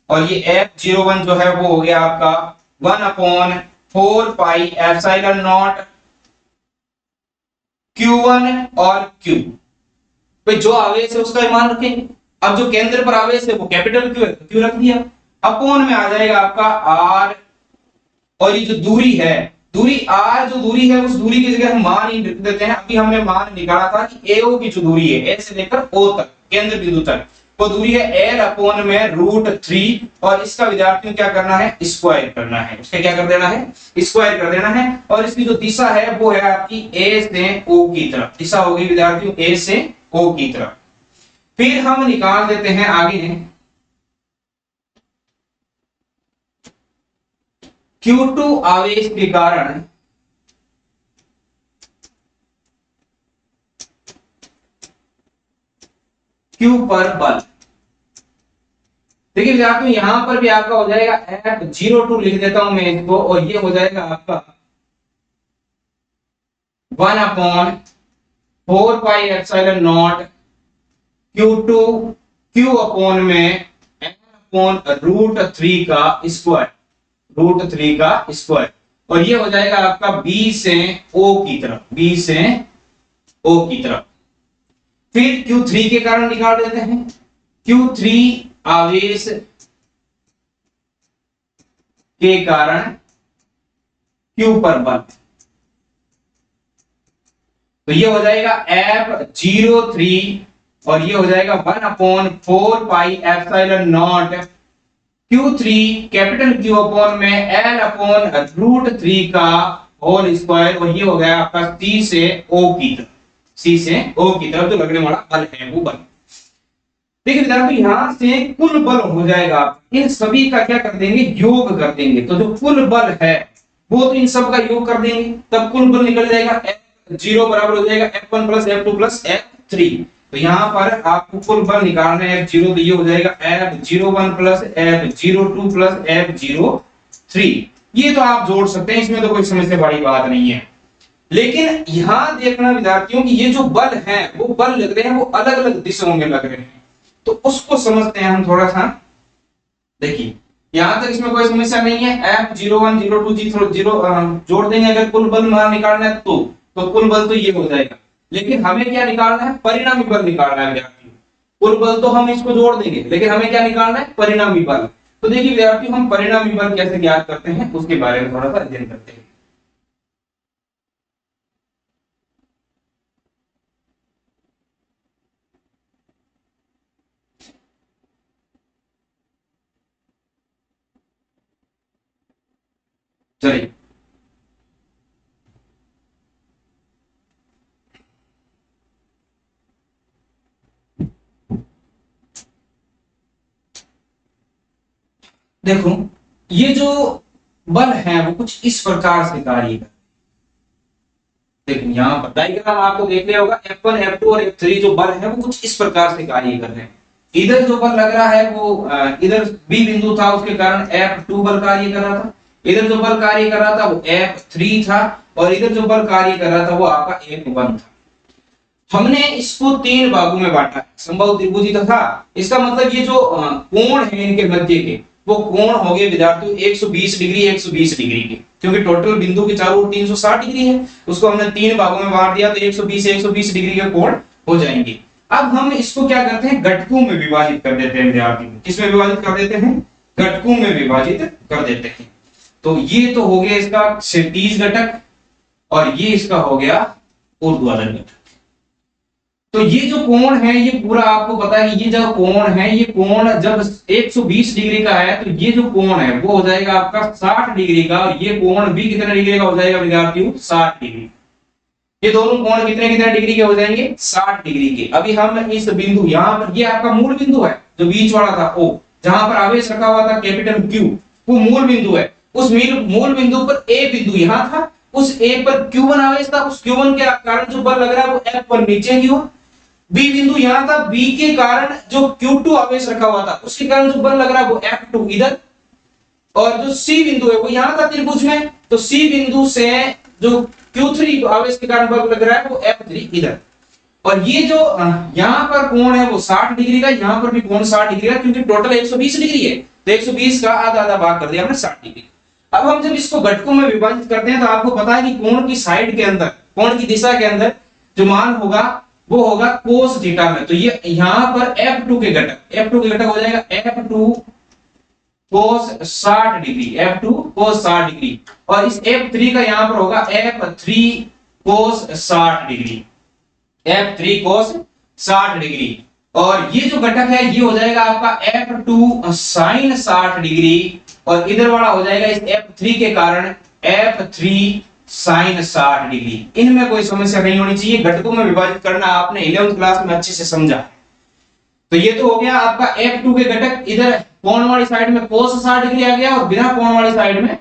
और ये F01 जो है वो हो गया आपका 1/4 पाई एप्सिलॉन नॉट Q1 और Q, भाई जो आवेश है उसका मान रखेंगे। अब जो केंद्र पर आवेश है वो कैपिटल Q है, Q रख दिया, अपॉन में आ जाएगा आपका R, और ये जो दूरी है, दूरी R जो दूरी है उस दूरी की जगह हम मान ही लिख देते हैं। अभी हमने मान निकाला था कि AO की जो दूरी है A से लेकर O तक केंद्र बिंदु तक वो दूरी है L अपॉन में रूट 3, और इसका विद्यार्थियों क्या करना है, स्क्वायर करना है, उसका क्या कर देना है, स्क्वायर कर देना है। और इसकी जो दिशा है वो है आपकी A से O की तरफ, दिशा होगी विद्यार्थियों A से O की तरफ। फिर हम निकाल देते हैं आगे Q2 आवेश के कारण Q पर बल। देखिए विद्यार्थियों यहां पर भी आपका हो जाएगा F02 लिख देता हूं मैं इसको, और ये हो जाएगा आपका 1/4 pi epsilon not Q2 Q upon में N अपॉन रूट 3 का स्क्वायर, रूट 3 का स्क्वायर, और ये हो जाएगा आपका B से O की तरफ, B से O की तरफ। फिर Q3 के कारण निकाल देते हैं, Q3 आवेश के कारण Q पर बल, तो ये हो जाएगा F03, और ये हो जाएगा 1/4 pi epsilon not Q3 capital Q upon में L अपॉन रूट 3 का होल स्क्वायर, और ये हो गया आपका C से O की तरफ, C से O की तरफ जो लगने वाला बल है वो बल। देखिए विद्यार्थी यहां से कुल बल हो जाएगा, इन सभी का क्या कर देंगे, योग कर देंगे, तो जो कुल बल है वो तो इन सब का योग कर देंगे, तब कुल बल निकल जाएगा F0 बराबर हो जाएगा F1 plus F2 plus F3। तो यहां पर आपको कुल बल निकालना है F0, तो ये हो जाएगा F01 plus F02 plus F03। ये तो आप जोड़ सकते हैं, इसमें तो कोई समझने वाली बात नहीं है। लेकिन यहां देखना विद्यार्थियों कि ये जो बल है वो बल लग रहे हैं वो अलग अलग दिशाओं में लग रहे हैं, तो उसको समझते हैं हम थोड़ा सा। देखिए यहां तक इसमें कोई समस्या नहीं है, F01 02 0 जोड़ देंगे अगर कुल बल मान निकालना है तो कुल बल तो ये हो जाएगा। लेकिन हमें क्या निकालना है, परिणामी बल निकालना है विद्यार्थी। कुल बल तो हम इसको जोड़ देंगे, लेकिन हमें क्या निकालना है, परिणामी बल। तो देखिए विद्यार्थी हम परिणामी बल कैसे ज्ञात करते हैं उसके बारे में थोड़ा सा अध्ययन करते हैं। चलिए देखो ये जो बल है वो कुछ इस प्रकार से कार्य कर, देखो यहाँ पर डायग्राम आपको देख लिया होगा, F1 F2 और F3 जो बल है वो कुछ इस प्रकार से कार्य कर रहे हैं। इधर जो बल लग रहा है वो इधर B बिंदु था, उसके कारण F2 बल कार्य कर रहा था। इधर जो बल कार्य कर रहा था वो F3 था, और इधर जो बल कार्य कर रहा था वो आपका F1 था। हमने इसको तीन भागों में बांटा, समबाहु त्रिभुजी था। इसका मतलब ये जो कोण है इनके मध्य के, वो कोण हो गए विद्यार्थियों 120 डिग्री 120 डिग्री के, क्योंकि टोटल बिंदु के चारों ओर 360 डिग्री है। उसको हमने तीन भागों में बांट दिया तो 120 डिग्री के कोण हो जाएंगे। अब हम इसको क्या करते हैं, घटकों में विभाजित कर देते हैं विद्यार्थियों। किसमें विभाजित कर देते हैं, घटकों में विभाजित कर देते हैं। तो ये तो हो गया इसका क्षैतिज घटक, और ये इसका हो गया ऊर्ध्वाधर घटक। तो ये जो कोण है ये पूरा आपको पता है, ये जो कोण है ये कोण जब 120 डिग्री का है तो ये जो कोण है वो हो जाएगा आपका 60 डिग्री का, और ये कोण भी कितने डिग्री का हो जाएगा विद्यार्थियों, 60 डिग्री। ये दोनों कोण कितने कितने डिग्री के हो जाएंगे, 60 डिग्री के। अभी हम इस बिंदु यहाँ पर, ये आपका मूल बिंदु है जो बीच वाला था O, जहां पर आवेश रखा हुआ था कैपिटल Q, वो मूल बिंदु है। उस मूल बिंदु पर A बिंदु यहाँ था, उस A पर Q1 आवेश था, उस Q1 के कारण जो बल लग रहा है वो F1 नीचे की ओर। B बिंदु यहाँ था, B के कारण जो Q2 आवेश रखा हुआ था उसके कारण जो बल लग रहा है वो F2 इधर, और जो C बिंदु है वो यहाँ था त्रिभुज में, तो C बिंदु से जो Q3 आवेश के कारण बल लग रहा है वो F3 इधर। और ये जो यहाँ पर कोण है वो 60 डिग्री का, यहाँ पर भी कोण 60 डिग्री का, क्योंकि टोटल 120 डिग्री है, तो 120 का आधा आधा भाग कर दिया हमने 60 डिग्री। अब हम जब इसको घटकों में विभाजित करते हैं तो आपको पता है कि कोण की साइड के अंदर, कोण की दिशा के अंदर जो मान होगा वो होगा कोस थीटा में। तो ये यहाँ पर F2 के घटक हो जाएगा F2 कोस 60 डिग्री, F2 कोस 60 डिग्री, और इस F3 का यहाँ पर होगा F3 कोस 60 डिग्री, F3 कोस 60 डिग्री। और ये जो घटक है ये हो जाएगा आपका F2 साइन 60 डिग्री, और इधर वाला हो जाएगा इस F3 के कारण F3 साइन 60 डिग्री। इनमें कोई समस्या नहीं होनी चाहिए, घटकों में विभाजित करना आपने 11वीं क्लास में अच्छे से समझा। तो ये तो हो गया आपका F2 के घटक, इधर कोण वाली साइड में cos 60 डिग्री आ गया और बिना कोण वाली साइड में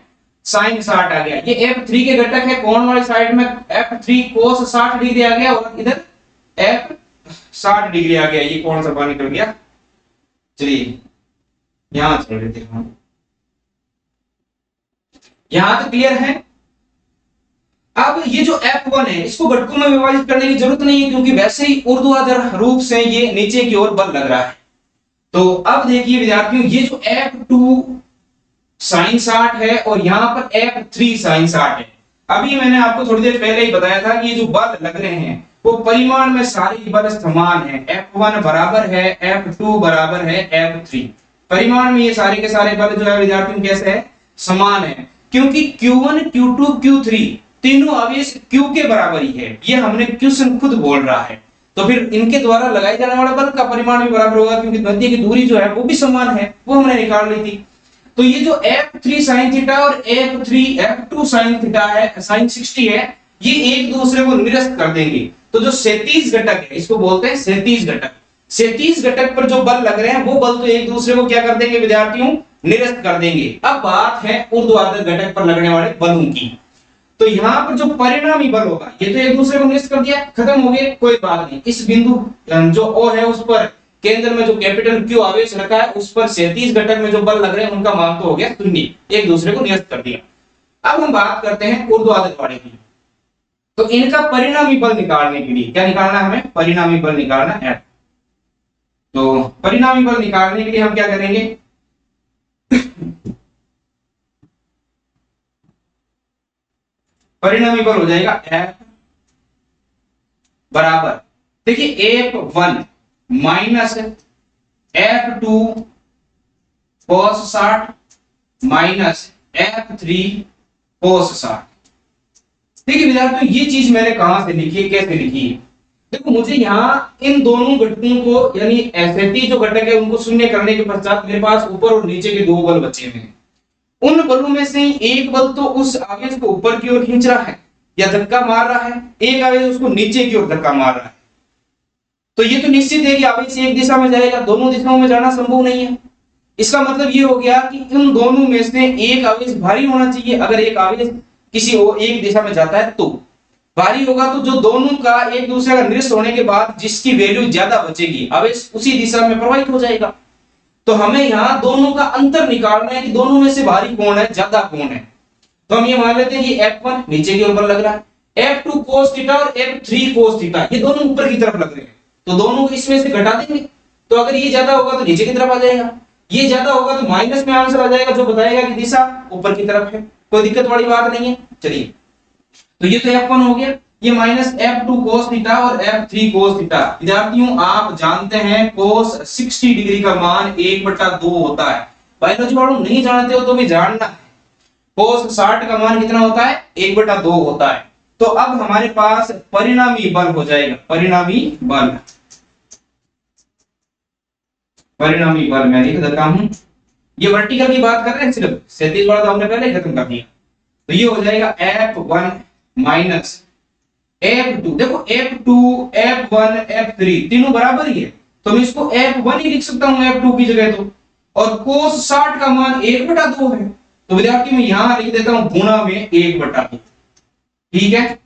sin 60 आ गया। ये F3 के घटक है, कोण वाली साइड में F3 cos 60 डिग्री आ गया और इधर F 60 डिग्री आ गया। ये कौन सा बाहर निकल गया, चलिए यहां चल लेते हैं। यहां तो क्लियर है। अब ये जो F1 है इसको घटकों में विभाजित करने की जरूरत नहीं है, क्योंकि वैसे ही ऊर्ध्वाधर रूप से ये नीचे की ओर बल लग रहा है। तो अब देखिए विद्यार्थियों, ये जो F2 साइन 60 है और यहाँ पर F3 साइन 60 है। अभी मैंने आपको थोड़ी देर पहले ही बताया था कि ये जो बल लग रहे हैं वो परिमाण में सारे बल समान है। F1 बराबर है F2 बराबर है F3, परिमाण में ये सारे के सारे बल जो है विद्यार्थियों कैसे है, समान है, क्योंकि Q1 Q2 Q3 तीनों आवेश Q के बराबर ही है। ये हमने क्वेश्चन खुद बोल रहा है, तो फिर इनके द्वारा लगाए जाने वाले बल का परिमाण भी बराबर होगा, क्योंकि मध्य की दूरी जो है वो भी समान है, वो हमने निकाल ली थी। तो ये जो F3 sin थीटा और F2 sin थीटा है, sin 60 है, ये एक दूसरे को निरस्त कर देंगे। तो जो क्षैतिज घटक है इसको बोलते हैं क्षैतिज घटक। क्षैतिज घटक पर जो बल लग रहे हैं वो बल तो एक दूसरे को क्या कर देंगे विद्यार्थियों, निरस्त कर देंगे। अब बात है ऊर्ध्वाधर घटक पर लगने वाले बलों की। तो यहाँ पर जो परिणामी बल होगा ये तो एक दूसरे को निरस्त कर दिया, खत्म हो गए, कोई बात नहीं। इस बिंदु जो O है उस पर केंद्र में जो कैपिटल Q आवेश रखा है उस पर क्षैतिज घटक में जो बल लग रहे हैं उनका मान तो हो गया शून्य, एक दूसरे को निरस्त कर दिया। अब हम बात करते हैं ऊर्ध्वाधर वाले की। तो इनका परिणामी बल निकालने के लिए क्या निकालना है, हमें परिणामी बल निकालना है। तो परिणामी बल निकालने के लिए हम क्या करेंगे, परिणामी बल हो जाएगा F बराबर, देखिए F1 minus F2 cos 60 minus F3 cos 60। देखिए विद्यार्थियों ये चीज मैंने कहां से लिखी है, कैसे लिखी है, देखो मुझे यहाँ इन दोनों घटकों को यानी क्षैतिज जो घटक है उनको शून्य करने के पश्चात मेरे पास ऊपर और नीचे के दो बल बचे हुए हैं। उन बलों में से एक बल तो उस आवेश को ऊपर की ओर खींच रहा है या धक्का मार रहा है, एक आवेश उसको नीचे की ओर धक्का मार रहा है। तो ये तो निश्चित है कि आवेश एक दिशा में जाएगा, दोनों दिशाओं में जाना संभव नहीं है। इसका मतलब ये हो गया कि इन दोनों में से एक आवेश भारी होना चाहिए। अगर एक आवेश किसी एक दिशा में जाता है तो भारी होगा, तो जो दोनों का एक दूसरे का निरस्त होने के बाद जिसकी वैल्यू ज्यादा बचेगी आवेश उसी दिशा में प्रवाहित हो जाएगा। तो हमें यहाँ दोनों का अंतर निकालना है कि दोनों में से भारी कौन है, ज्यादा कौन है। तो हम ये मान लेते हैं कि F1 नीचे के ऊपर लग रहा है, F2 cos थीटा और F3 cos थीटा ये दोनों ऊपर की तरफ लग रहे हैं, तो दोनों को इसमें से घटा देंगे। तो अगर ये ज्यादा होगा तो नीचे की तरफ आ जाएगा, ये ज्यादा होगा तो माइनस में आंसर आ जाएगा, जो बताएगा कि दिशा ऊपर की तरफ है। कोई दिक्कत वाली बात नहीं है। चलिए, तो ये तो F1 हो गया, ये माइनस F2 cos थीटा और F3 cos थीटा। विद्यार्थियों आप जानते हैं cos 60 डिग्री का मान 1/2 होता है। बायोलॉजी वालों नहीं जानते हो तो भी जानना है, cos 60 का मान कितना होता है, 1/2 होता है। तो अब हमारे पास परिणामी बल हो जाएगा, परिणामी बल मैं लिख देता हूं। ये वर्टिकल की बात कर रहे हैं, सिर्फ क्षैतिज वाला तो हमने पहले खत्म कर दिया। तो ये हो जाएगा F1 माइनस F2। देखो F2 F1 F3 तीनों बराबर ही है, तो मैं इसको F1 ही लिख सकता हूं F2 की जगह तो। और cos 60 का मान 1/2 है, तो विद्यार्थी मैं यहां लिख देता हूं गुणा में 1/2। ठीक है,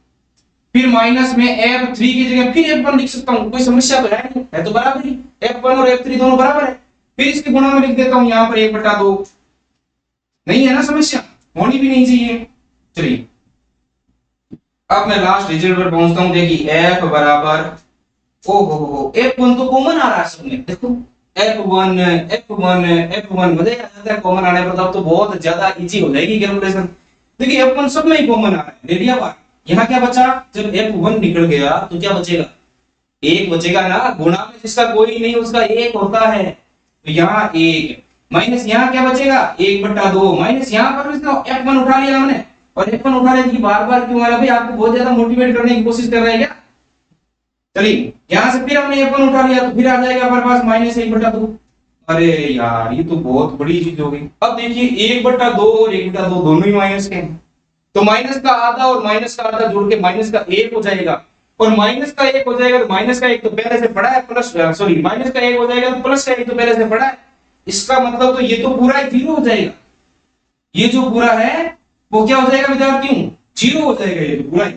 फिर माइनस में F3 की जगह फिर F1 लिख सकता हूं, कोई समस्या तो है नहीं, है तो बराबर ही, F1 और F3 दोनों बराबर है। फिर इसके गुणा में लिख देता हूं यहां पर 1/2, नहीं है ना समस्या, होनी भी नहीं चाहिए। चलिए, अब मैं लास्ट रिजल्ट पर पहुंचता हूं। देखिए F बराबर F1 तो कॉमन आ रहा है सबने, देखो F1 मजे आ जाता है कॉमन आने पर, तब तो बहुत ज्यादा इजी हो जाएगी कैलकुलेशन। देखिए F1 सब में ही कॉमन आ रहा है, ले लिया बात। यहाँ क्या बचा, जब F1 निकल गया तो क्या बचेगा, एक बचेगा ना, गुणा में जिसका कोई नहीं उसका एक होता है, तो यहाँ एक माइनस यहाँ क्या बचेगा 1/2 माइनस यहाँ पर F1 उठा लिया हमने, और F1 उठा लिया। बार बार क्यों आ रहा है भाई, आपको बहुत ज्यादा मोटिवेट करने की कोशिश कर रहे हैं क्या। चलिए, यहाँ से फिर हमने F1 उठा लिया, तो फिर आ जाएगा हमारे पास माइनस 1/2। अरे यार ये तो बहुत बड़ी चीज हो गई। अब देखिए 1/2 और 1/2 दोनों ही माइनस के हैं, तो माइनस का आधा और माइनस का आधा जोड़ के माइनस का 1 हो जाएगा, और माइनस का 1 हो जाएगा तो माइनस का 1 तो पहले से पड़ा है, प्लस सॉरी माइनस का 1 हो जाएगा तो प्लस का 1 तो पहले से पड़ा है। इसका मतलब तो ये तो पूरा 0 हो जाएगा, ये जो पूरा है वो क्या हो जाएगा विद्यार्थियों, 0 हो जाएगा, ये तो पूरा ही।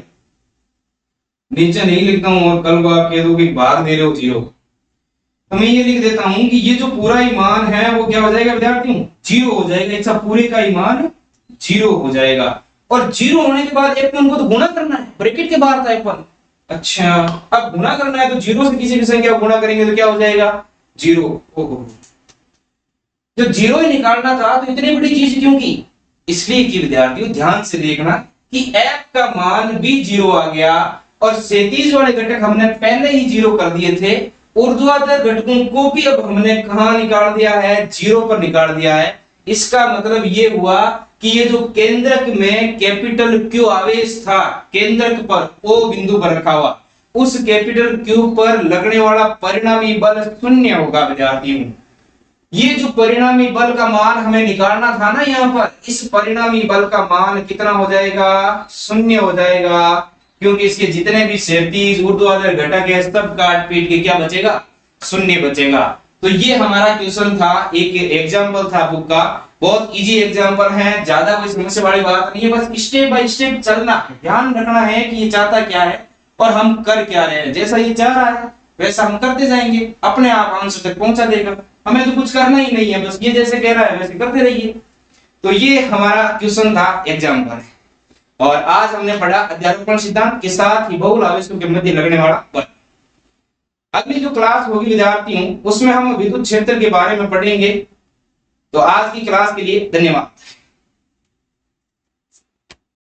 नीचे नहीं लिखता हूं और कल को आप कह दो कि भाग दे रहे हो 0, तो मैं ये लिख देता हूं कि ये जो पूरा ही मान है वो क्या हो जाएगा विद्यार्थियों, 0 हो जाएगा। इसका पूरे का ही मान 0 हो जाएगा, और 0 होने के बाद F1 को तो गुणा करना है, ब्रैकेट के बाहर था F1। अच्छा, अब गुणा करना है तो 0 से किसी भी संख्या को गुणा करेंगे तो क्या हो जाएगा 0। ओहो, जब 0 ही निकालना था तो इतनी बड़ी चीज क्यों की, इसलिए कि विद्यार्थियों ध्यान से देखना कि F का मान भी 0 आ गया, और क्षैतिज वाले घटक हमने पहले ही 0 कर दिए थे, ऊर्ध्वाधर घटकों को भी अब हमने कहां निकाल दिया है, 0 पर निकाल दिया है। इसका मतलब ये हुआ कि ये जो केंद्रक में कैपिटल Q आवेश था, केंद्रक पर O बिंदु पर रखा हुआ, उस कैपिटल Q पर लगने वाला परिणामी बल 0 होगा विद्यार्थियों। ये जो परिणामी बल का मान हमें निकालना था ना यहाँ पर, इस परिणामी बल का मान कितना हो जाएगा, 0 हो जाएगा, क्योंकि इसके जितने भी क्षैतिज ऊर्ध्वाधर घटक है सब काट पीट के क्या बचेगा, 0 बचेगा। तो ये हमारा क्वेश्चन था, एक एग्जाम्पल था बुक का, बहुत इजी एग्जाम्पल है, ज्यादा कोई समस्या वाली बात नहीं है, बस स्टेप बाय स्टेप चलना है, ध्यान रखना है कि ये चाहता क्या है और हम कर क्या रहे हैं। जैसा ये चाह रहा है वैसा हम करते जाएंगे, अपने आप आंसर तक पहुंचा देगा, हमें तो कुछ करना ही नहीं है, बस ये जैसे कह रहा है वैसे करते रहिए। तो ये हमारा क्वेश्चन था एग्जाम्पल, और आज हमने पढ़ा अध्यारोपण सिद्धांत के साथ ही बहुल आवेशों के मध्य लगने वाला बल। अगली जो क्लास होगी विद्यार्थियों उसमें हम विद्युत क्षेत्र के बारे में पढ़ेंगे। तो आज की क्लास के लिए धन्यवाद।